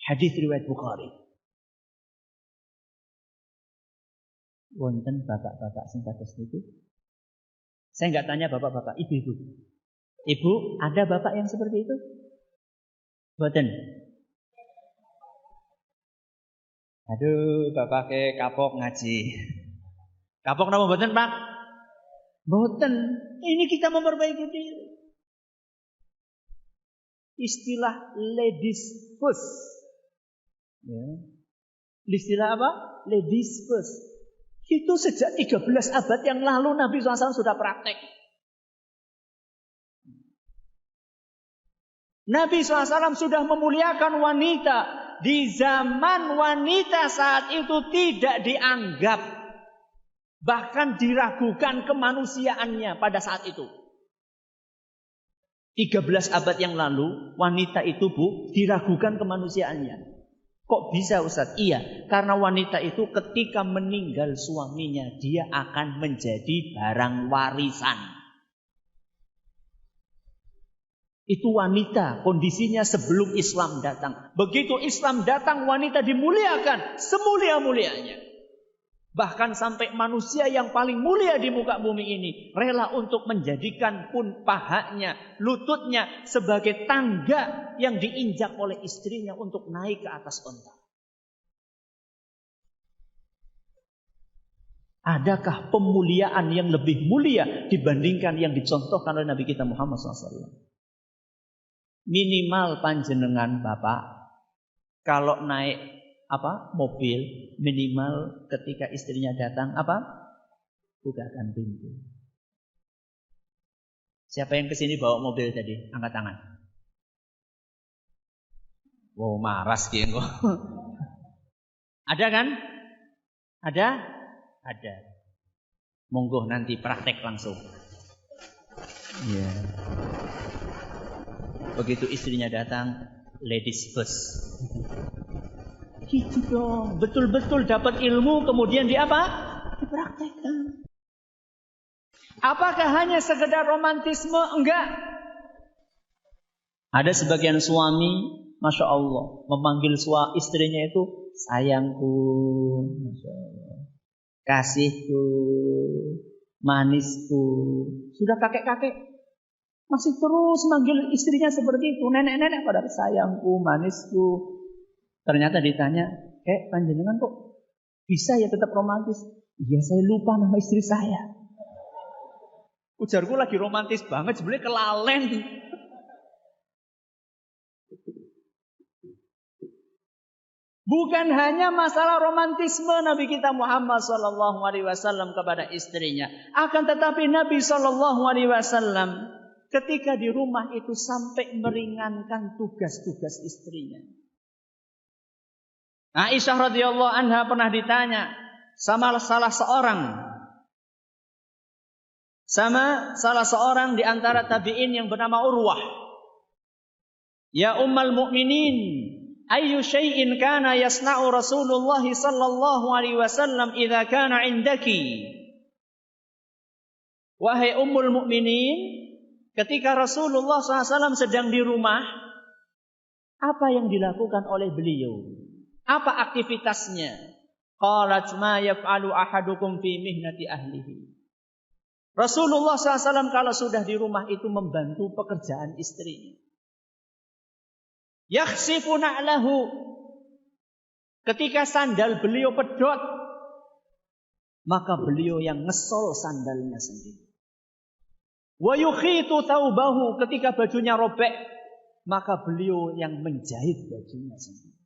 Hadis riwayat Bukhari. Wonten bapak-bapak sing kados niku. Saya enggak tanya bapak-bapak, ibu-ibu. Ibu, ada bapak yang seperti itu? Mboten. Aduh, bapak ke kapok ngaji. Kapok napa mboten, Pak? Mboten. Ini kita memperbaiki diri. Istilah ladies first. Ya. Istilah apa? Ladies first. Itu sejak 13 abad yang lalu Nabi SAW sudah praktek. Nabi SAW sudah memuliakan wanita. Di zaman wanita saat itu tidak dianggap, bahkan diragukan kemanusiaannya pada saat itu. 13 abad yang lalu, wanita itu diragukan kemanusiaannya. Kok bisa Ustaz? Iya, karena wanita itu ketika meninggal suaminya, dia akan menjadi barang warisan. Itu wanita kondisinya sebelum Islam datang. Begitu Islam datang, wanita dimuliakan semulia-mulianya. Bahkan sampai manusia yang paling mulia di muka bumi ini rela untuk menjadikan pun pahanya, lututnya sebagai tangga yang diinjak oleh istrinya untuk naik ke atas onta. Adakah pemuliaan yang lebih mulia dibandingkan yang dicontohkan oleh Nabi kita Muhammad SAW? Minimal panjenengan Bapak kalau naik mobil, minimal ketika istrinya datang bukakan pintu. Siapa yang kesini bawa mobil tadi? Angkat tangan. Wow, maras ki engko. Ada kan? Ada? Ada. Monggo nanti praktek langsung. Iya. Begitu istrinya datang, ladies first. Gitu dong, betul-betul dapat ilmu kemudian dipraktekkan. Apakah hanya sekedar romantisme? Enggak. Ada sebagian suami, Masya Allah, memanggil istrinya itu sayangku, Masya Allah, kasihku, manisku. Sudah kakek-kakek masih terus manggil istrinya seperti itu, nenek-nenek pada sayangku, manisku. Ternyata ditanya, panjenengan kok bisa ya tetap romantis? Iya, saya lupa nama istri saya. Ujarku lagi romantis banget, sebenarnya kelalen. Bukan hanya masalah romantisme Nabi kita Muhammad SAW kepada istrinya, akan tetapi Nabi SAW ketika di rumah itu sampai meringankan tugas-tugas istrinya. Aisyah radhiyallahu anha pernah ditanya sama salah seorang di antara tabi'in yang bernama Urwah. Ya ummul mukminin, ayyu syai'in kana yasna'u Rasulullah sallallahu alaihi wasallam idza kana 'indaki? Wahai ummul mukminin, ketika Rasulullah SAW sedang di rumah, apa yang dilakukan oleh beliau? Apa aktivitasnya? Qalat ma yaf'alu ahadukum fi mihnati ahlihi. Rasulullah SAW kalau sudah di rumah itu membantu pekerjaan istrinya. Yakhsifu na'lahu. Ketika sandal beliau pedot, maka beliau yang ngesol sandalnya sendiri. Wa yukhitu thawbahu. Ketika bajunya robek, maka beliau yang menjahit bajunya sendiri.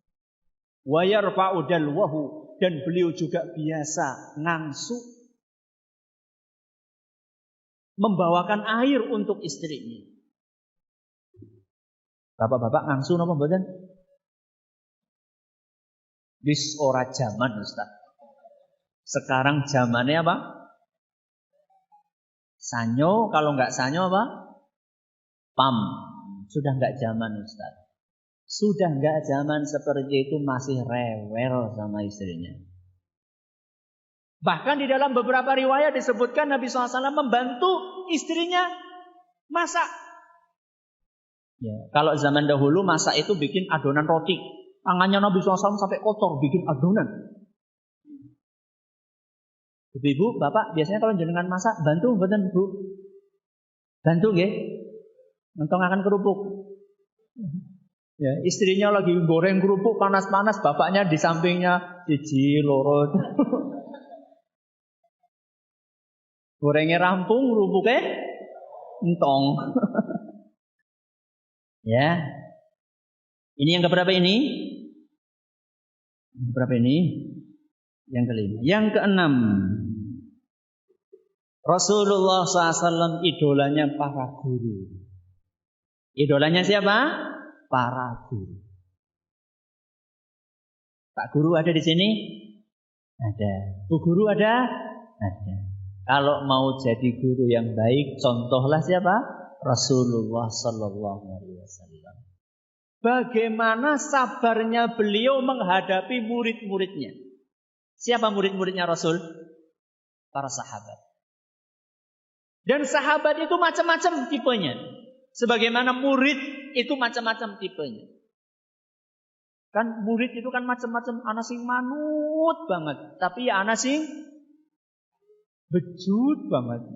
Wa yarfa'u dalwahu, dan beliau juga biasa ngangsu, membawakan air untuk istrinya. Bapak-bapak ngangsu napa mboten? Wis ora zaman, Ustaz. Sekarang zamannya apa? Sanyo, kalau enggak sanyo apa? Pam. Sudah enggak zaman, Ustaz. Sudah enggak zaman seperti itu, masih rewel sama istrinya. Bahkan di dalam beberapa riwayat disebutkan Nabi SAW membantu istrinya masak. Ya, kalau zaman dahulu masak itu bikin adonan roti. Tangannya Nabi SAW sampai kotor bikin adonan. Ibu, bapak, biasanya kalau jenengan masak bantu mboten, Bu? Bantu nggih? Mentongaken kerupuk. Ya, istrinya lagi goreng kerupuk panas-panas, bapaknya di sampingnya siji loro. Gorengnya rampung, kerupuknya entong. Ya. Ini yang keberapa ini? Yang keberapa ini? Yang kelima. Yang keenam. Rasulullah SAW idolanya para guru. Idolanya siapa? Para guru. Pak guru ada di sini? Ada. Bu guru ada? Ada. Kalau mau jadi guru yang baik, contohlah siapa? Rasulullah Sallallahu Alaihi Wasallam. Bagaimana sabarnya beliau menghadapi murid-muridnya? Siapa murid-muridnya Rasul? Para sahabat. Dan sahabat itu macam-macam tipenya. Sebagaimana murid itu macam-macam tipenya. Kan murid itu kan macam-macam, ana sing manut banget, tapi ya ana sing bejut banget.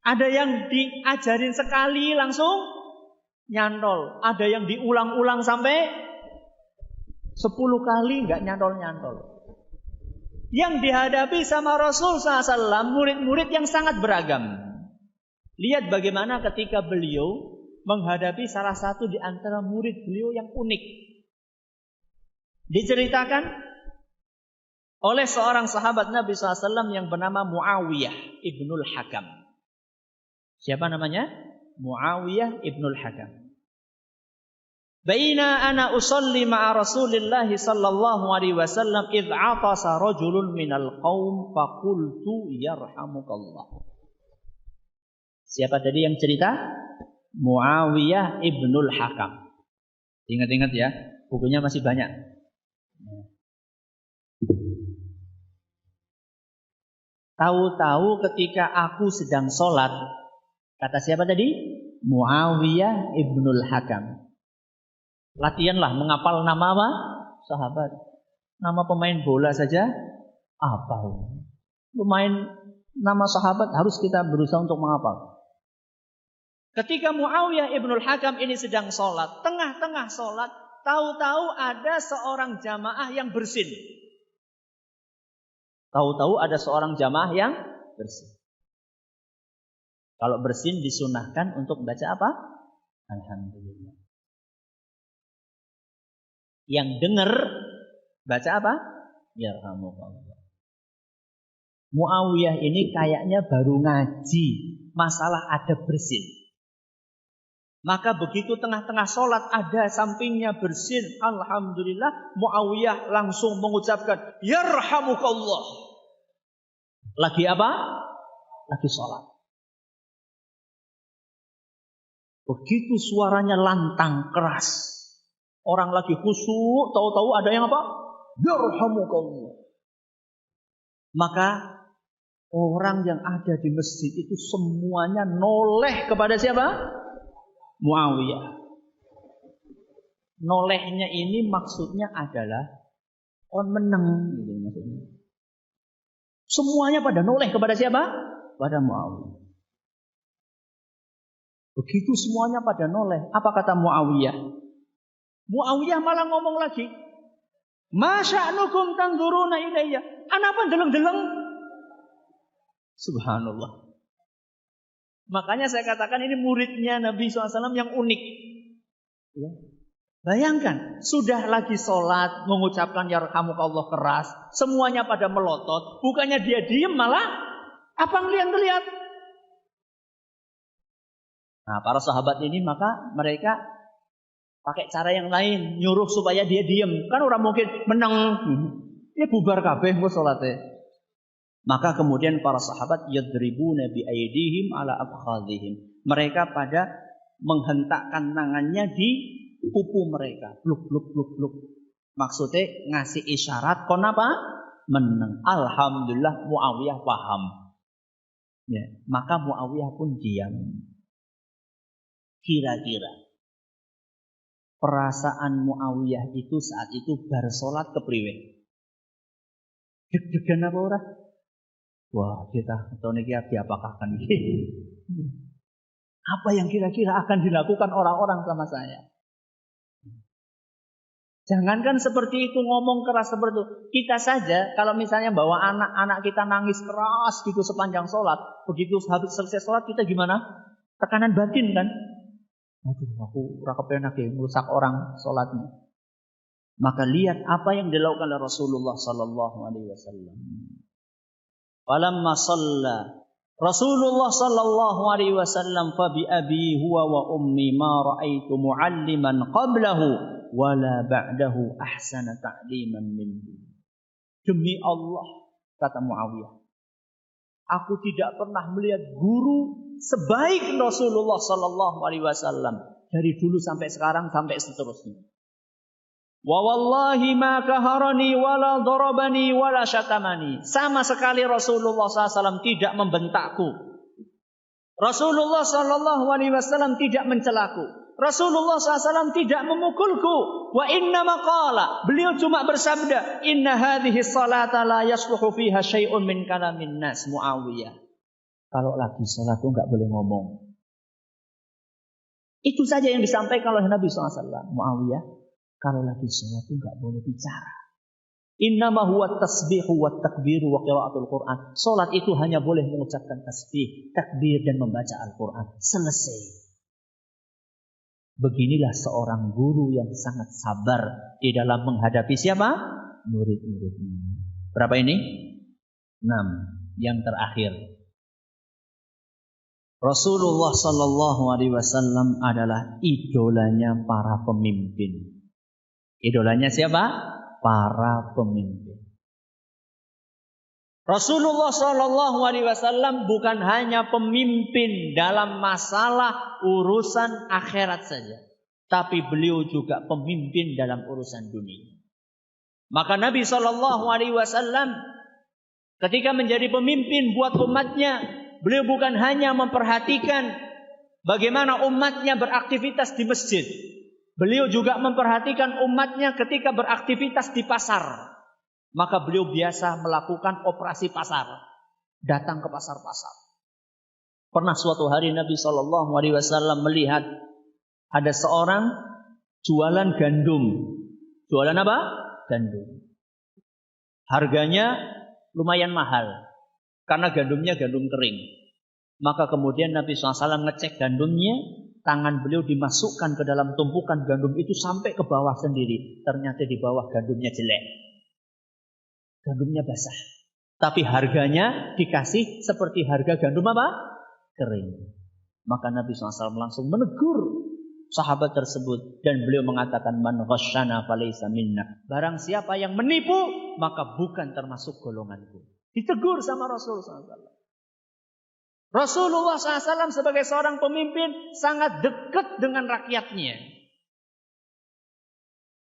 Ada yang diajarin sekali langsung nyantol, ada yang diulang-ulang sampai 10 kali nggak nyantol-nyantol. Yang dihadapi sama Rasul SAW murid-murid yang sangat beragam. Lihat bagaimana ketika beliau menghadapi salah satu di antara murid beliau yang unik. Diceritakan oleh seorang sahabat Nabi SAW yang bernama Muawiyah ibnul Hakam. Siapa namanya? Muawiyah ibnul Hakam. Baina ana usalli ma'a Rasulillah sallallahu alaihi wasallam idh 'atasa rajulun minal qaum faqultu yarhamukallah. Siapa tadi yang cerita? Muawiyah ibnul Hakam. Ingat-ingat ya, bukunya masih banyak. Tahu-tahu ketika aku sedang sholat, kata siapa tadi? Muawiyah ibnul Hakam. Latihanlah menghafal nama apa? Sahabat. Nama pemain bola saja hafal. Pemain nama sahabat harus kita berusaha untuk menghafal. Ketika Muawiyah ibnul Hakam ini sedang sholat, tengah-tengah sholat, tahu-tahu ada seorang jamaah yang bersin. Tahu-tahu ada seorang jamaah yang bersin. Kalau bersin disunahkan untuk baca apa? Alhamdulillah. Yang dengar baca apa? Yarhamukallah. Muawiyah ini kayaknya baru ngaji masalah ada bersin. Maka begitu tengah-tengah sholat ada sampingnya bersin, alhamdulillah, Muawiyah langsung mengucapkan yarhamukallah. Lagi apa? Lagi sholat. Begitu suaranya lantang keras. Orang lagi khusyuk, tahu-tahu ada yang apa? Yarhamukallah. Maka orang yang ada di masjid itu semuanya noleh kepada siapa? Muawiyah. Nolehnya ini maksudnya adalah on meneng gitu maksudnya. Semuanya pada noleh kepada siapa? Pada Muawiyah. Begitu semuanya pada noleh, apa kata Muawiyah? Muawiyah malah ngomong lagi, "Masya'nukum tanzuruna ilayya?" Ana apa deleng-deleng? Subhanallah. Makanya saya katakan ini muridnya Nabi SAW yang unik. Ya. Bayangkan, sudah lagi sholat, mengucapkan yarhamukallah keras, semuanya pada melotot, bukannya dia diem malah apa ngeliat-ngeliat. Nah, para sahabat ini maka mereka pakai cara yang lain, nyuruh supaya dia diem. Kan orang mungkin menang, ya bubar kabeh engko salate. Maka kemudian para sahabat yadribuna bi aydihim ala afkhadhihim. Mereka pada menghentakkan tangannya di pupu mereka. Bluk bluk bluk bluk. Maksudnya ngasih isyarat kon apa? Menang. Alhamdulillah Muawiyah paham. Ya, maka Muawiyah pun diam. Kira-kira perasaan Muawiyah itu saat itu bar salat kepriwe? Deg-degan apa ora? Wah, kita tahun ini apakah akan apa yang kira-kira akan dilakukan orang-orang sama saya? Jangankan seperti itu, ngomong keras seperti itu. Kita saja kalau misalnya bawa anak-anak kita nangis keras gitu sepanjang sholat, begitu habis selesai sholat kita gimana? Tekanan batin kan? Aduh, aku ora kepenak ya merusak orang sholatnya. Maka lihat apa yang dilakukan oleh Rasulullah sallallahu alaihi wasallam. Falamma shalla Rasulullah sallallahu alaihi wasallam fa bi abi huwa wa ummi ma raaitu mualliman qablahu wala ba'dahu ahsana ta'liman minhu. Demi Allah, kata Muawiyah, aku tidak pernah melihat guru sebaik Rasulullah sallallahu alaihi wasallam dari dulu sampai sekarang sampai seterusnya. Wa wallahi ma kaharani wala darabani wala syatamani. Sama sekali Rasulullah SAW tidak membentakku. Rasulullah SAW tidak mencelaku. Rasulullah SAW tidak memukulku. Wa inna maqala. Beliau cuma bersabda, inna hadhihi salata la yasluhu fiha syai'un min kalamin nas. Muawiyah. Kalau lagi salat itu enggak boleh ngomong. Itu saja yang disampaikan oleh Nabi SAW. Muawiyah, kalau lagi salat itu enggak boleh bicara. Innama huwa tasbihu wa takbiru wa qiraatul Qur'an. Salat itu hanya boleh mengucapkan tasbih, takbir dan membaca Al-Qur'an. Selesai. Beginilah seorang guru yang sangat sabar di dalam menghadapi siapa? Murid-muridnya. Berapa ini? 6. Yang terakhir. Rasulullah sallallahu alaihi wasallam adalah idolanya para pemimpin. Idolanya siapa? Para pemimpin. Rasulullah sallallahu alaihi wasallam bukan hanya pemimpin dalam masalah urusan akhirat saja, tapi beliau juga pemimpin dalam urusan dunia. Maka Nabi sallallahu alaihi wasallam ketika menjadi pemimpin buat umatnya, beliau bukan hanya memperhatikan bagaimana umatnya beraktivitas di masjid. Beliau juga memperhatikan umatnya ketika beraktivitas di pasar. Maka beliau biasa melakukan operasi pasar. Datang ke pasar-pasar. Pernah suatu hari Nabi SAW melihat ada seorang jualan gandum. Jualan apa? Gandum. Harganya lumayan mahal. Karena gandumnya gandum kering. Maka kemudian Nabi SAW ngecek gandumnya. Tangan beliau dimasukkan ke dalam tumpukan gandum itu sampai ke bawah sendiri. Ternyata di bawah gandumnya jelek. Gandumnya basah. Tapi harganya dikasih seperti harga gandum apa? Kering. Maka Nabi SAW langsung menegur sahabat tersebut. Dan beliau mengatakan, man ghasyana falaysa minna. Barang siapa yang menipu, maka bukan termasuk golonganku. Ditegur sama Rasulullah SAW. Rasulullah SAW sebagai seorang pemimpin sangat dekat dengan rakyatnya.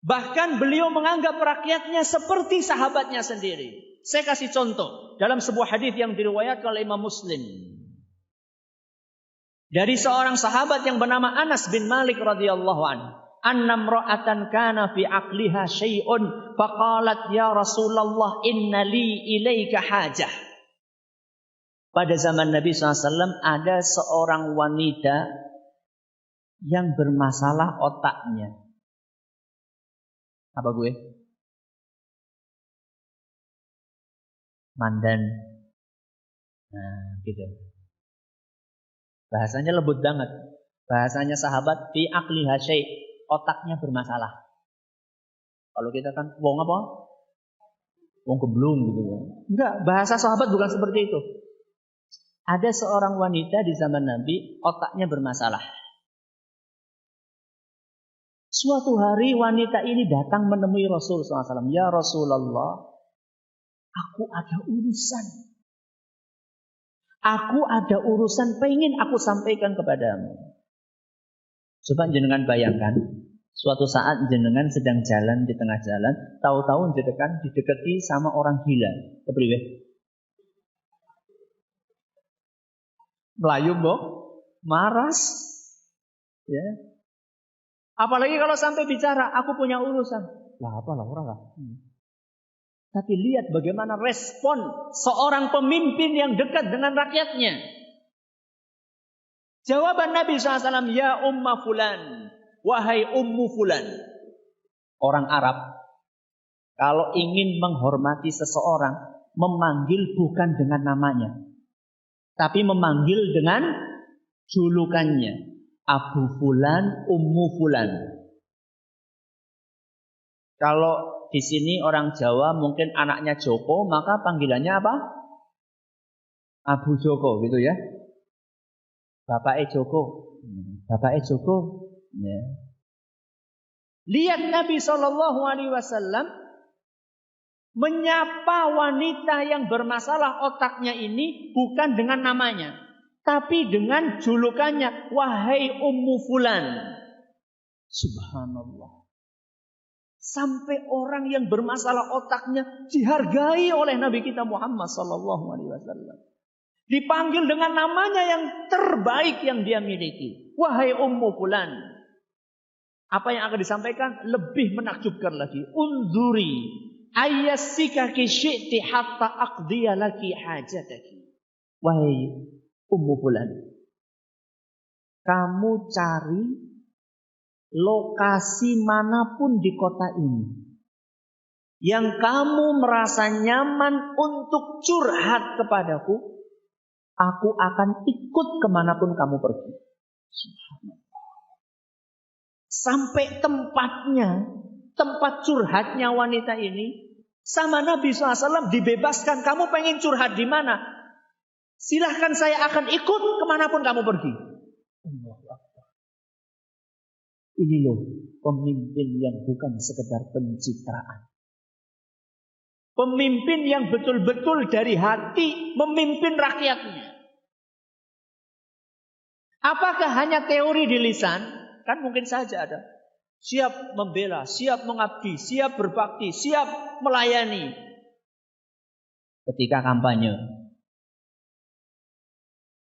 Bahkan beliau menganggap rakyatnya seperti sahabatnya sendiri. Saya kasih contoh dalam sebuah hadis yang diriwayatkan oleh Imam Muslim. Dari seorang sahabat yang bernama Anas bin Malik radhiyallahu anhu. Annam ra'atan kana fi aqliha syai'un faqalat ya Rasulullah inna li ilaika hajah. Pada zaman Nabi SAW ada seorang wanita yang bermasalah otaknya. Apa gue? Mandan. Nah, gitu. Bahasanya lembut banget. Bahasanya sahabat fi aqliha syai', otaknya bermasalah. Kalau kita kan wong apa? Wong geblung gitu. Enggak, bahasa sahabat bukan seperti itu. Ada seorang wanita di zaman Nabi, otaknya bermasalah. Suatu hari wanita ini datang menemui Rasulullah SAW. Ya Rasulullah, aku ada urusan. Aku ada urusan, pengen aku sampaikan kepadamu. Coba jenengan bayangkan, suatu saat jenengan sedang jalan di tengah jalan, tahu-tahu jenengan didekati sama orang gila. Kepriwe? Melayu mbok, maras, ya. Apalagi kalau sampai bicara, aku punya urusan. Lah apa lah orang lah. Tapi lihat bagaimana respon seorang pemimpin yang dekat dengan rakyatnya. Jawaban Nabi SAW, ya umma fulan, wahai ummu fulan. Orang Arab, kalau ingin menghormati seseorang, memanggil bukan dengan namanya. Tapi memanggil dengan julukannya. Abu Fulan, Ummu Fulan. Kalau di sini orang Jawa mungkin anaknya Joko, maka panggilannya apa? Abu Joko gitu ya. Bapaknya Joko. Bapaknya Joko. Ya. Lihat Nabi SAW menyapa wanita yang bermasalah otaknya ini bukan dengan namanya, tapi dengan julukannya, wahai Ummu Fulan. Subhanallah. Sampai orang yang bermasalah otaknya dihargai oleh Nabi kita Muhammad SAW. Dipanggil dengan namanya yang terbaik yang dia miliki. Wahai Ummu Fulan. Apa yang akan disampaikan lebih menakjubkan lagi. Unzuri ayyasikaki syi'ti hatta aqdiya laki hajataki. Wahai Ummu Fulan, kamu cari lokasi manapun di kota ini yang kamu merasa nyaman untuk curhat kepadaku, aku akan ikut kemanapun kamu pergi. Sampai tempatnya, tempat curhatnya wanita ini, sama Nabi SAW dibebaskan. Kamu pengen curhat di mana? Silahkan, saya akan ikut kemanapun kamu pergi. Ini loh pemimpin yang bukan sekedar pencitraan. Pemimpin yang betul-betul dari hati memimpin rakyatnya. Apakah hanya teori di lisan? Kan mungkin saja ada. Siap membela, siap mengabdi, siap berbakti, siap melayani. Ketika kampanye.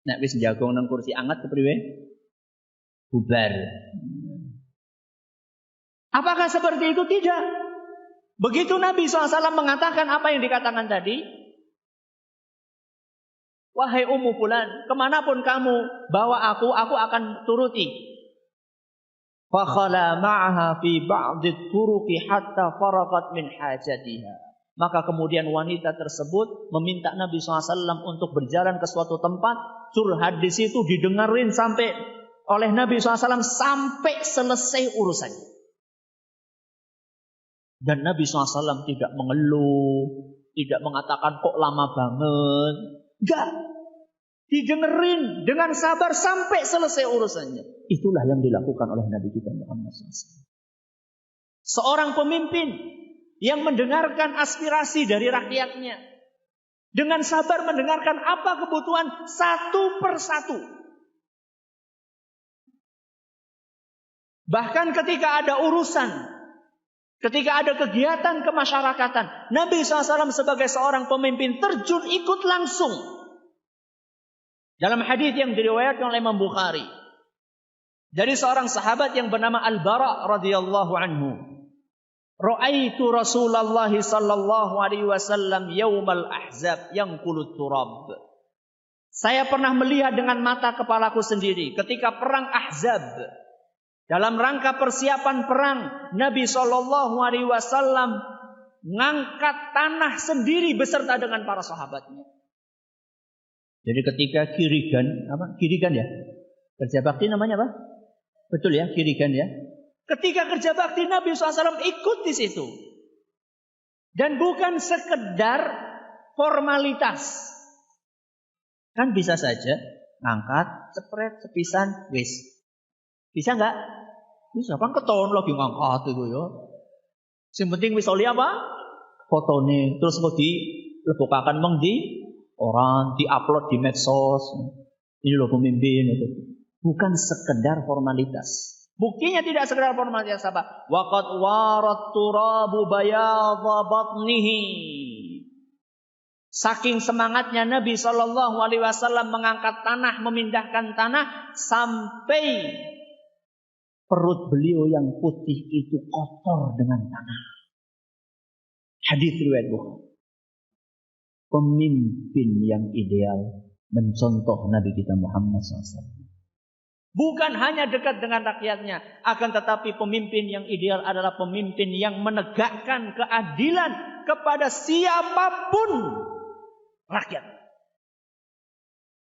Nek wis njagong nang kursi anget kepriwe? Bubar. Apakah seperti itu? Tidak. Begitu Nabi SAW mengatakan apa yang dikatakan tadi. Wahai Ummu Fulan, kemanapun kamu bawa aku akan turuti. Fakhala ma'aha fi ba'dit turuqi hatta faragat min hajatiha. Maka kemudian wanita tersebut meminta Nabi SAW untuk berjalan ke suatu tempat, curhat di situ, didengarin sampai oleh Nabi SAW sampai selesai urusannya. Dan Nabi SAW tidak mengeluh, tidak mengatakan kok lama banget. Enggak. Didengerin dengan sabar sampai selesai urusannya. Itulah yang dilakukan oleh Nabi kita Muhammad SAW. Seorang pemimpin yang mendengarkan aspirasi dari rakyatnya. Dengan sabar mendengarkan apa kebutuhan satu persatu. Bahkan ketika ada urusan, ketika ada kegiatan kemasyarakatan, Nabi SAW sebagai seorang pemimpin terjun ikut langsung. Dalam hadis yang diriwayatkan oleh Imam Bukhari dari seorang sahabat yang bernama Al-Bara radhiyallahu anhu, ra'aitu Rasulullah sallallahu alaihi wasallam yaumal ahzab yanqulut turab. Saya pernah melihat dengan mata kepalaku sendiri ketika perang Ahzab. Dalam rangka persiapan perang, Nabi SAW ngangkat tanah sendiri beserta dengan para sahabatnya. Jadi ketika kirigan ya? Kerja bakti namanya apa? Betul ya, kirigan ya? Ketika kerja bakti, Nabi SAW ikut di situ. Dan bukan sekedar formalitas. Kan bisa saja ngangkat, cepret, sepisan, wis. Bisa enggak? Bisa, kan keton lagi ngangkat itu ya. Yang penting wis oli apa? Fotone, terus mau dilebokakan meng di orang, di-upload di medsos. Ini loh pemimpin itu. Bukan sekedar formalitas. Buktinya tidak sekedar formalitas apa? Waqad warat turabu bayadha batnihi. Saking semangatnya Nabi SAW mengangkat tanah, memindahkan tanah sampai perut beliau yang putih itu kotor dengan tanah. Hadis riwayat Bukhari. Pemimpin yang ideal mencontoh Nabi kita Muhammad SAW. Bukan hanya dekat dengan rakyatnya, akan tetapi pemimpin yang ideal adalah pemimpin yang menegakkan keadilan kepada siapapun rakyat.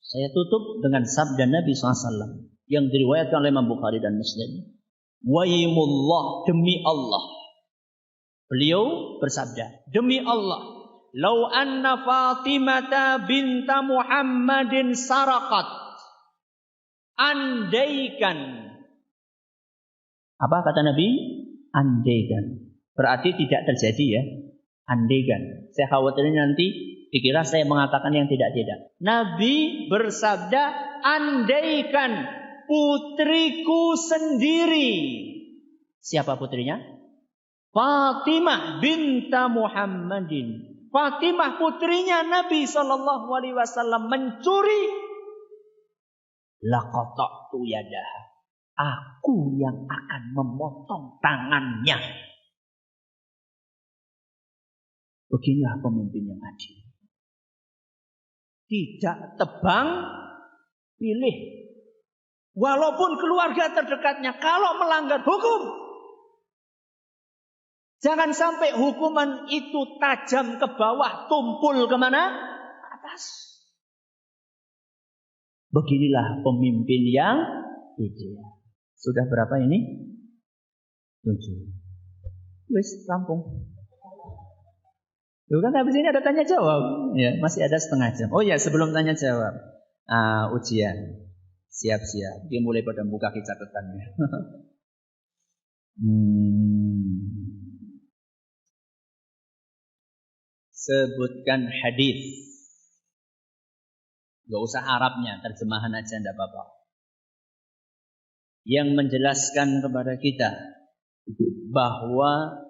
Saya tutup dengan sabda Nabi SAW yang diriwayatkan oleh Imam Bukhari dan Muslim. Waymullah, demi Allah. Beliau bersabda, demi Allah, lau anna Fatimata binta Muhammadin saraqat, andaikan. Apa kata Nabi? Andaikan. Berarti tidak terjadi ya. Andaikan. Saya khawatir nanti dikira saya mengatakan yang tidak-tidak. Nabi bersabda, andaikan putriku sendiri. Siapa putrinya? Fatimah binta Muhammadin. Fatimah putrinya Nabi SAW mencuri. Laqata'tu yadaha. Aku yang akan memotong tangannya. Beginilah pemimpin yang adil. Tidak tebang pilih. Walaupun keluarga terdekatnya kalau melanggar hukum, jangan sampai hukuman itu tajam ke bawah, tumpul kemana? Atas. Beginilah pemimpin yang ideal. Sudah berapa ini? 7. Wis, rampung. Loh kan habis ini ada tanya jawab. Ya, masih ada setengah jam. Oh ya, sebelum tanya jawab. Ujian. Siap-siap. Dia mulai pada buka catatannya. Sebutkan hadis. Gak usah Arabnya, terjemahan aja enggak apa-apa. Yang menjelaskan kepada kita bahwa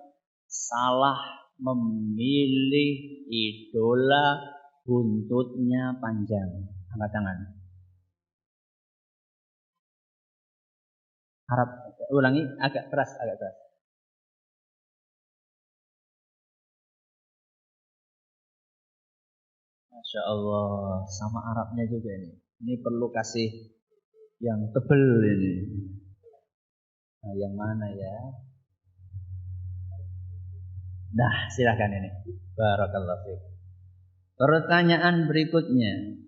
salah memilih idola buntutnya panjang. Angkat tangan. Arab, ulangi agak keras, agak keras. Masya Allah, sama Arabnya juga ini. Ini perlu kasih yang tebel ini. Nah, yang mana ya? Nah, silakan ini. Barakallahu fiik. Pertanyaan berikutnya.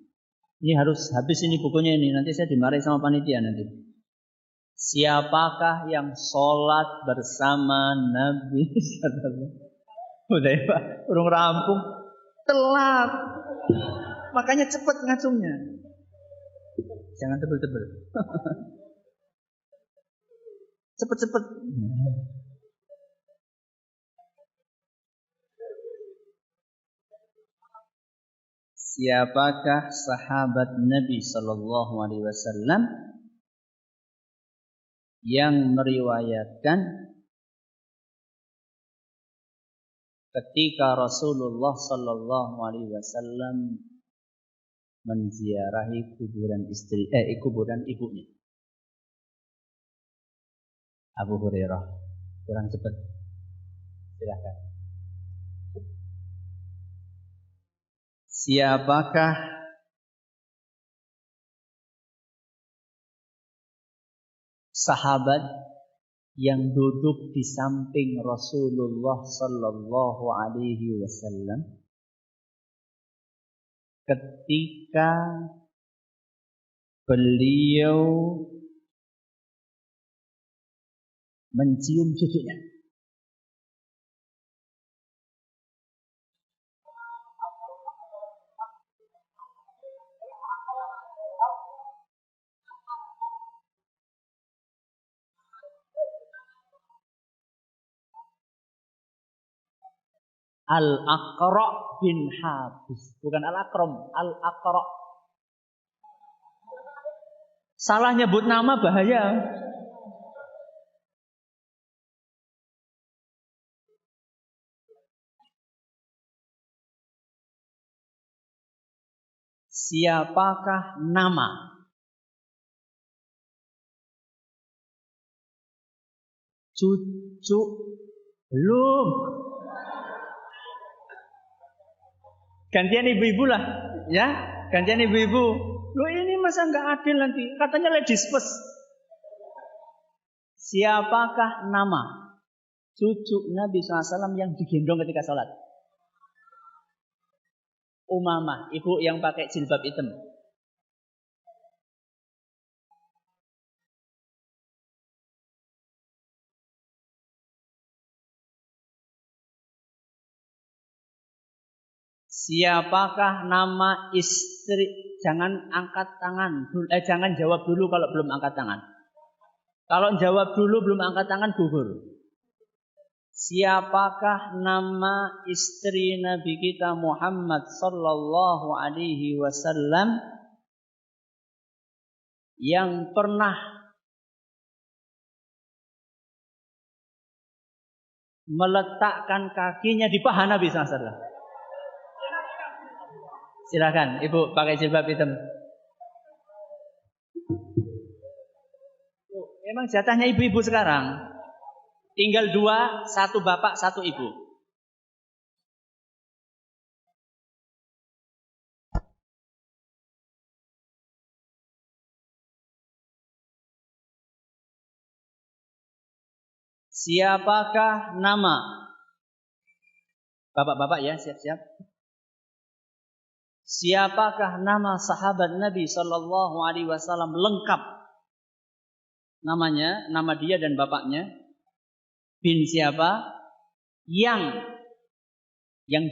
Ini harus habis ini bukunya ini. Nanti saya dimarahi sama panitia nanti. Siapakah yang sholat bersama Nabi Udah Pak, urung rampung. Telat. Makanya cepat ngacungnya. Jangan tebel-tebel. Cepet-cepet. Siapakah sahabat Nabi Sallallahu Alaihi Wasallam yang meriwayatkan ketika Rasulullah Sallallahu Alaihi Wasallam menziarahi kuburan kuburan ibunya? Abu Hurairah. Kurang cepat. Silakan. Siapakah sahabat yang duduk di samping Rasulullah Sallallahu Alaihi Wasallam ketika beliau mencium cucunya? Al-Aqra' bin Habis. Bukan Al-Akram, Al-Aqra'. Salah nyebut nama bahaya. Siapakah nama cucu? Belum. Gantian ibu-ibu lah, ya. Gantian ibu-ibu. Loh ini masa nggak adil nanti? Katanya ladies first. Siapakah nama cucu Nabi SAW yang digendong ketika sholat? Umamah, ibu yang pakai jilbab hitam. Siapakah nama istri? Jangan angkat tangan. Jangan jawab dulu kalau belum angkat tangan. Kalau jawab dulu belum angkat tangan gugur. Siapakah nama istri Nabi kita Muhammad Sallallahu Alaihi Wasallam yang pernah meletakkan kakinya di paha Nabi SAW? Silakan, ibu pakai jilbab hitam. Memang jatahnya ibu-ibu sekarang. Tinggal 2, 1 bapak, 1 ibu. Siapakah nama? Bapak-bapak ya, siap-siap. Siapakah nama sahabat Nabi Sallallahu Alaihi Wasallam lengkap? Namanya, nama dia dan bapaknya. Bin siapa? Yang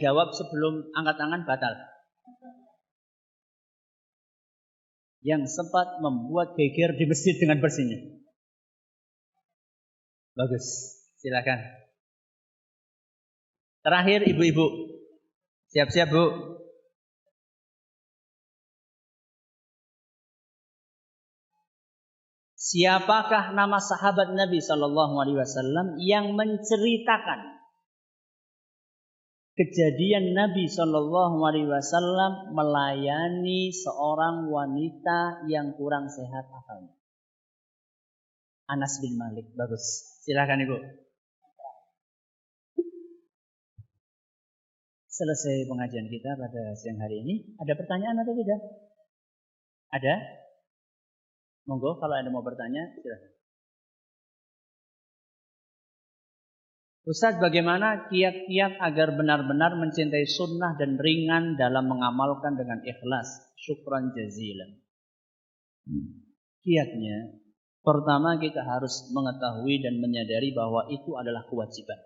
jawab sebelum angkat tangan batal. Yang sempat membuat geger di masjid dengan bersihnya. Bagus, silakan. Terakhir ibu-ibu. Siap-siap Bu. Siapakah nama sahabat Nabi Sallallahu Alaihi Wasallam yang menceritakan kejadian Nabi Sallallahu Alaihi Wasallam melayani seorang wanita yang kurang sehat akalnya? Anas bin Malik. Bagus. Silakan Ibu. Selesai pengajian kita pada siang hari ini. Ada pertanyaan atau tidak? Ada? Monggo kalau Anda mau bertanya, silakan. Ustaz, bagaimana kiat-kiat agar benar-benar mencintai sunnah dan ringan dalam mengamalkan dengan ikhlas? Syukran jazilan. Kiatnya, pertama kita harus mengetahui dan menyadari bahwa itu adalah kewajiban.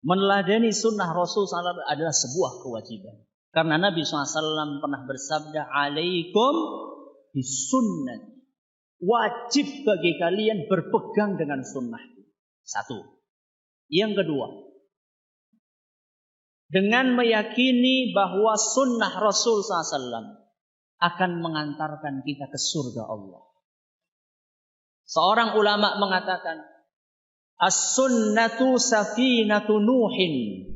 Meneladani sunnah Rasul SAW adalah sebuah kewajiban. Karena Nabi SAW pernah bersabda, alaikum bisunnah. Wajib bagi kalian berpegang dengan sunnah. 1. Yang kedua, dengan meyakini bahwa sunnah Rasul SAW akan mengantarkan kita ke surga Allah. Seorang ulama mengatakan, as-sunnatu safinatu Nuhin.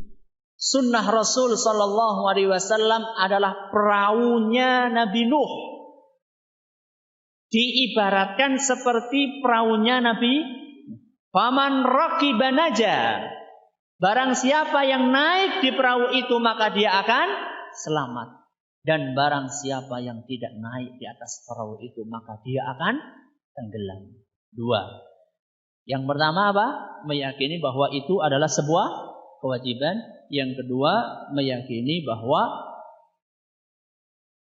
Sunnah Rasul Sallallahu Alaihi Wasallam adalah perahunya Nabi Nuh. Diibaratkan seperti perahunya Nabi. Faman raqiba naja. Barang siapa yang naik di perahu itu maka dia akan selamat. Dan barang siapa yang tidak naik di atas perahu itu maka dia akan tenggelam. 2. Yang pertama apa? Meyakini bahwa itu adalah sebuah kewajiban. Yang kedua, meyakini bahwa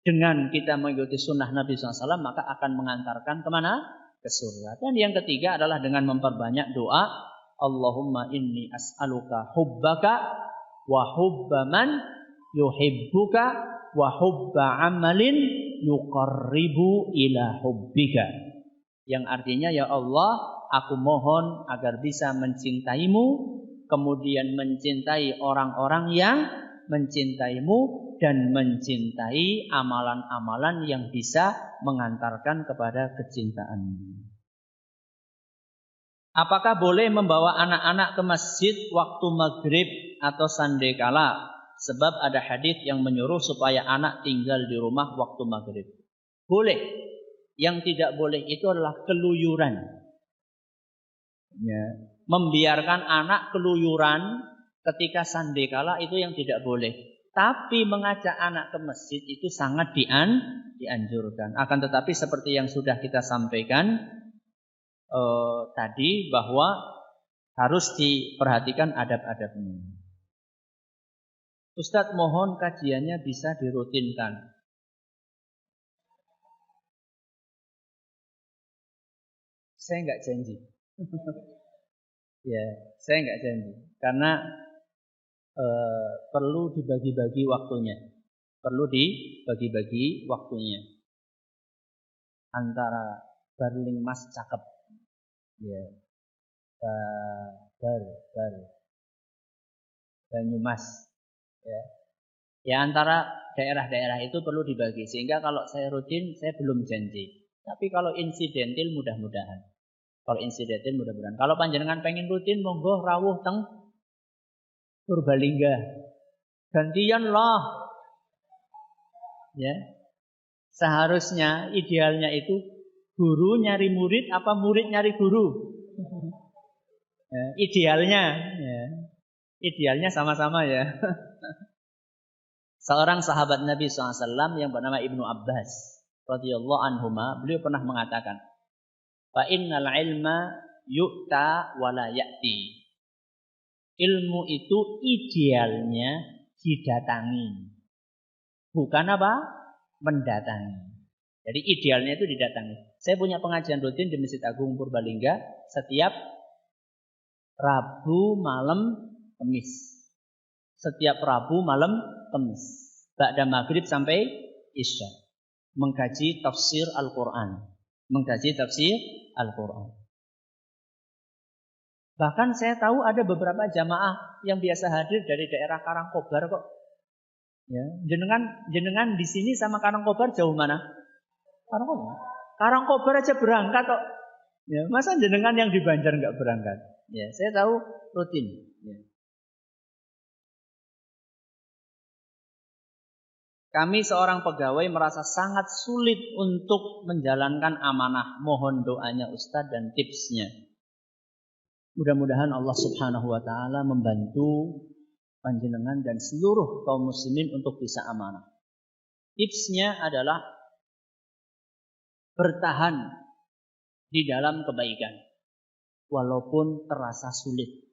dengan kita mengikuti sunnah Nabi SAW maka akan mengantarkan kemana? Ke surga. Dan yang ketiga adalah dengan memperbanyak doa, Allahumma inni as'aluka hubbaka wa hubba man yuhibbuka wa hubba amalin yuqarribu ila hubbika. Yang artinya, ya Allah, aku mohon agar bisa mencintaimu, kemudian mencintai orang-orang yang mencintaimu, dan mencintai amalan-amalan yang bisa mengantarkan kepada kecintaanmu. Apakah boleh membawa anak-anak ke masjid waktu maghrib atau sandekala? Sebab ada hadis yang menyuruh supaya anak tinggal di rumah waktu maghrib. Boleh. Yang tidak boleh itu adalah keluyuran. Ya. Membiarkan anak keluyuran ketika sandekala itu yang tidak boleh. Tapi mengajak anak ke masjid itu sangat dianjurkan. Akan tetapi seperti yang sudah kita sampaikan tadi, bahwa harus diperhatikan adab-adabnya. Ustadz, mohon kajiannya bisa dirutinkan. Saya nggak janji. Ya, saya nggak janji. Karena perlu dibagi-bagi waktunya. Antara Barling Mas cakep. Ya. Banyumas. Ya. Ya, antara daerah-daerah itu perlu dibagi. Sehingga kalau saya rutin, saya belum janji. Tapi kalau insidental mudah-mudahan. Kalau panjenengan pengen rutin, monggo rawuh teng Purbalingga. Gantian lah. Ya. Seharusnya idealnya itu guru nyari murid apa murid nyari guru? Ya, idealnya, ya. Idealnya sama-sama ya. Seorang sahabat Nabi SAW yang bernama Ibnu Abbas radhiyallahu anhuma, beliau pernah mengatakan, "Fa innal ilma yu'ta wa la ya'ti." Ilmu itu idealnya didatangi. Bukan apa? Mendatangi. Jadi idealnya itu didatangi. Saya punya pengajian rutin di Masjid Agung Purbalingga setiap Rabu malam Kamis. Setiap Rabu malam Kamis. Ba'da maghrib sampai Isya. Mengkaji tafsir Al-Quran. Mengkaji tafsir Al-Quran. Bahkan saya tahu ada beberapa jamaah yang biasa hadir dari daerah Karangkobar kok. Ya, jenengan di sini sama Karangkobar jauh mana? Karangkobar. Karangkobar aja berangkat kok. Ya, masa jenengan yang di Banjar nggak berangkat? Ya, saya tahu rutin. Ya. Kami seorang pegawai merasa sangat sulit untuk menjalankan amanah. Mohon doanya Ustadz dan tipsnya. Mudah-mudahan Allah Subhanahu wa taala membantu panjenengan dan seluruh kaum muslimin untuk bisa amanah. Tipsnya adalah bertahan di dalam kebaikan walaupun terasa sulit.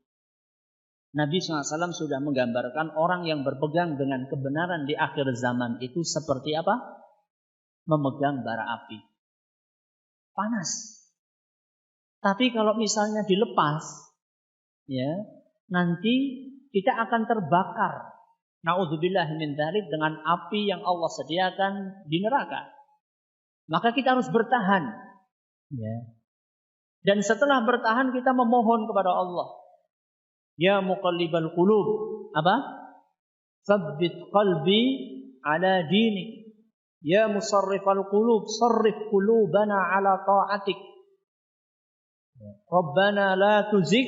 Nabi SAW sudah menggambarkan orang yang berpegang dengan kebenaran di akhir zaman itu seperti apa? Memegang bara api. Panas. Tapi kalau misalnya dilepas, ya, nanti kita akan terbakar. Na'udzubillah min dzalik dengan api yang Allah sediakan di neraka. Maka kita harus bertahan. Ya. Dan setelah bertahan kita memohon kepada Allah. Ya muqallibal qulub, apa? Tsabbit qalbi ala dinik. Ya musarrifal qulub, sarrif qulubana ala ta'atik. Rabbana la tuzigh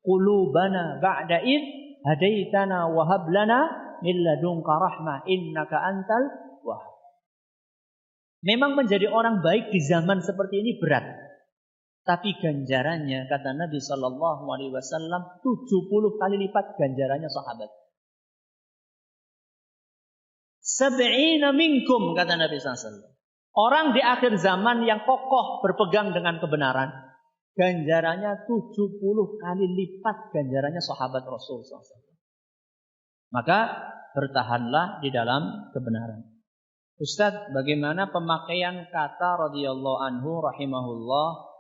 qulubana ba'da id hadaitana wa hab lana min ladunka rahmah innaka antal wahhab. Memang menjadi orang baik di zaman seperti ini berat. Tapi ganjarannya kata Nabi sallallahu alaihi wasallam 70 kali lipat ganjarannya sahabat. 70 minkum kata Nabi sallallahu alaihi wasallam. Orang di akhir zaman yang kokoh berpegang dengan kebenaran, ganjarannya 70 kali lipat ganjarannya sahabat Rasul SAW. Maka bertahanlah di dalam kebenaran. Ustaz, bagaimana pemakaian kata radhiyallahu anhu rahimahullah?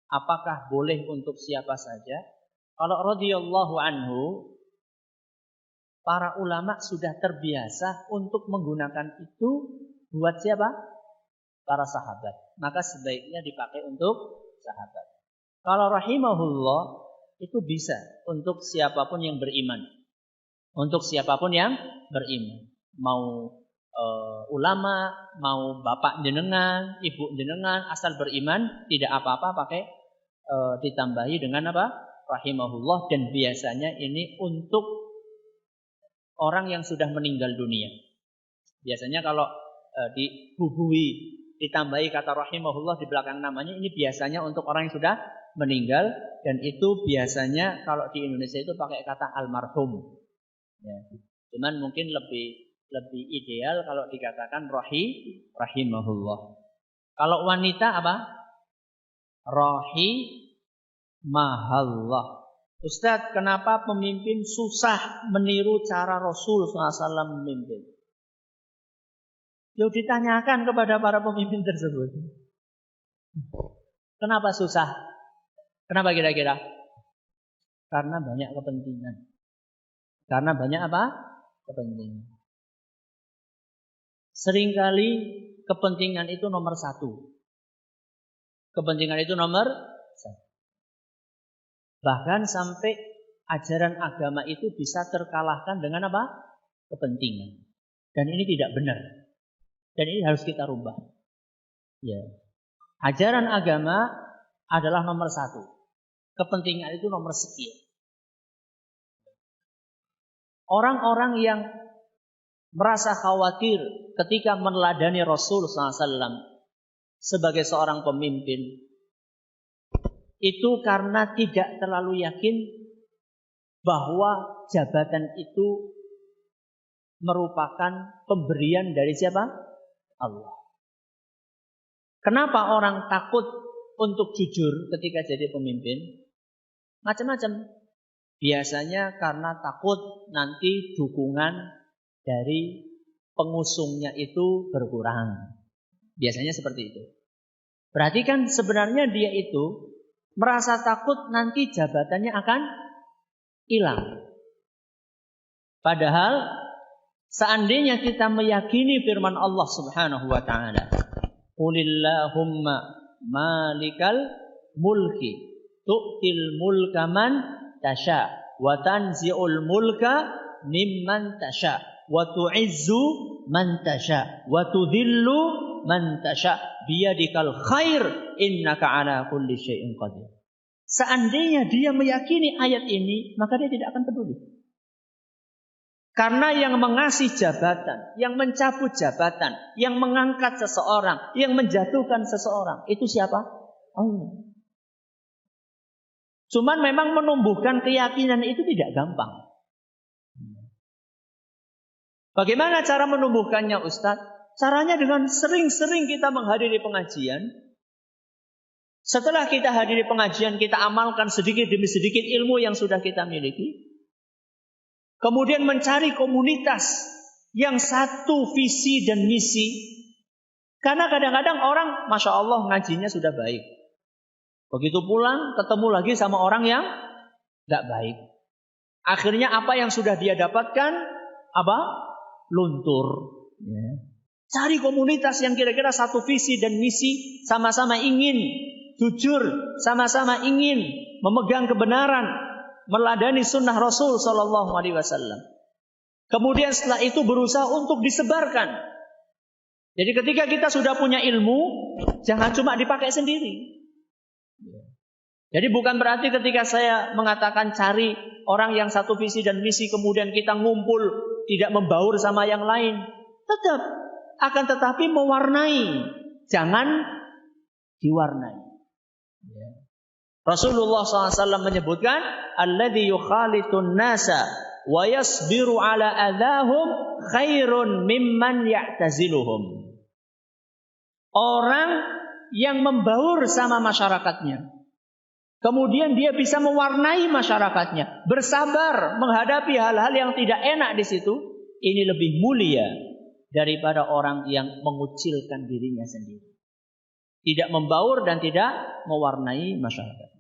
Apakah boleh untuk siapa saja? Kalau radhiyallahu anhu, para ulama sudah terbiasa untuk menggunakan itu buat siapa? Para sahabat. Maka sebaiknya dipakai untuk sahabat. Kalau rahimahullah itu bisa untuk siapapun yang beriman. Untuk siapapun yang beriman. Mau ulama, mau bapak jenengan, ibu jenengan, asal beriman, tidak apa-apa pakai ditambahi dengan apa? Rahimahullah. Dan biasanya ini untuk orang yang sudah meninggal dunia. Biasanya kalau dibubuhi ditambahi kata rahimahullah di belakang namanya, ini biasanya untuk orang yang sudah meninggal, dan itu biasanya kalau di Indonesia itu pakai kata almarhum. Ya. Cuman mungkin lebih ideal kalau dikatakan rahimahullah. Kalau wanita apa? Rahimahullah. Ustaz, kenapa pemimpin susah meniru cara Rasul SAW memimpin? Yuk ditanyakan kepada para pemimpin tersebut. Kenapa susah? Kenapa kira-kira? Karena banyak kepentingan. Karena banyak apa? Kepentingan. Seringkali kepentingan itu nomor satu. Kepentingan itu nomor satu. Bahkan sampai ajaran agama itu bisa terkalahkan dengan apa? Kepentingan. Dan ini tidak benar. Dan ini harus kita rubah. Ya. Ajaran agama adalah nomor satu. Kepentingan itu nomor sekian. Orang-orang yang merasa khawatir ketika meneladani Rasul SAW sebagai seorang pemimpin, itu karena tidak terlalu yakin bahwa jabatan itu merupakan pemberian dari siapa? Allah. Kenapa orang takut untuk jujur ketika jadi pemimpin? Macam-macam. Biasanya karena takut nanti dukungan dari pengusungnya itu berkurang. Biasanya seperti itu. Berarti kan sebenarnya dia itu merasa takut nanti jabatannya akan hilang. Padahal seandainya kita meyakini firman Allah Subhanahu wa taala, "Qulillahumma malikal mulki tu'til mulka man tasha wa tanzi'ul mulka mimman tasha wa tu'izzu man tasha wa tudhillu man tasha biyadikal khair innaka ala kulli syai'in qadir." Seandainya dia meyakini ayat ini, maka dia tidak akan peduli. Karena yang mengasih jabatan, yang mencabut jabatan, yang mengangkat seseorang, yang menjatuhkan seseorang, itu siapa? Allah. Cuman memang menumbuhkan keyakinan itu tidak gampang. Bagaimana cara menumbuhkannya, Ustaz? Caranya dengan sering-sering kita menghadiri pengajian. Setelah kita hadiri pengajian, kita amalkan sedikit demi sedikit ilmu yang sudah kita miliki. Kemudian mencari komunitas yang satu visi dan misi. Karena kadang-kadang orang, Masya Allah, ngajinya sudah baik. Begitu pulang, ketemu lagi sama orang yang gak baik. Akhirnya apa yang sudah dia dapatkan, apa? Luntur. Ya. Cari komunitas yang kira-kira satu visi dan misi, sama-sama ingin jujur, sama-sama ingin memegang kebenaran, meladani sunnah Rasul Sallallahu Alaihi Wasallam. Kemudian setelah itu berusaha untuk disebarkan. Jadi ketika kita sudah punya ilmu, jangan cuma dipakai sendiri. Jadi bukan berarti ketika saya mengatakan cari orang yang satu visi dan misi, kemudian kita ngumpul tidak membaur sama yang lain. Tetap, akan tetapi mewarnai, jangan diwarnai. Rasulullah SAW menyebutkan, alladzi yukhalitun nasa wa yasbiru ala adahum khairun mimman ya'taziluhum. Orang yang membaur sama masyarakatnya, kemudian dia bisa mewarnai masyarakatnya, bersabar menghadapi hal-hal yang tidak enak di situ, ini lebih mulia daripada orang yang mengucilkan dirinya sendiri, tidak membaur dan tidak mewarnai masyarakat.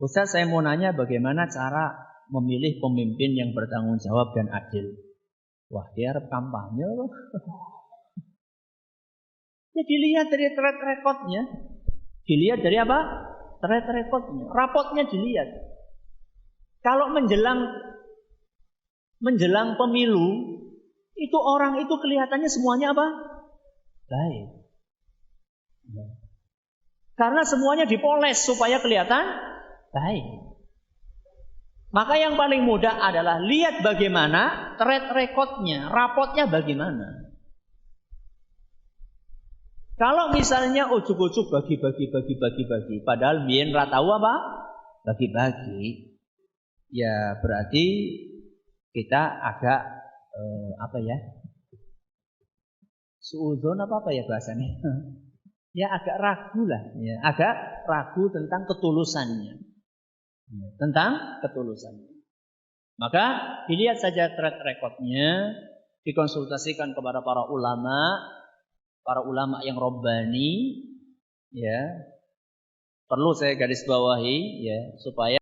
Ustaz, saya mau nanya bagaimana cara memilih pemimpin yang bertanggung jawab dan adil. Wah, dia harap kampanye loh. Ya, dilihat dari track recordnya. Dilihat dari apa? Track recordnya. Rapotnya dilihat. Kalau menjelang pemilu, itu orang itu kelihatannya semuanya apa? Baik. Karena semuanya dipoles supaya kelihatan baik. Maka yang paling mudah adalah lihat bagaimana track recordnya, rapotnya bagaimana. Kalau misalnya ujuk-ujuk bagi, padahal biyen ra tahu apa? Bagi-bagi. Ya berarti kita agak suudzon apa ya bahasanya? Ya agak ragu lah, ya, agak ragu tentang ketulusannya. Tentang ketulusannya. Maka dilihat saja track recordnya, dikonsultasikan kepada para ulama yang robbani, ya. Perlu saya garis bawahi, ya, supaya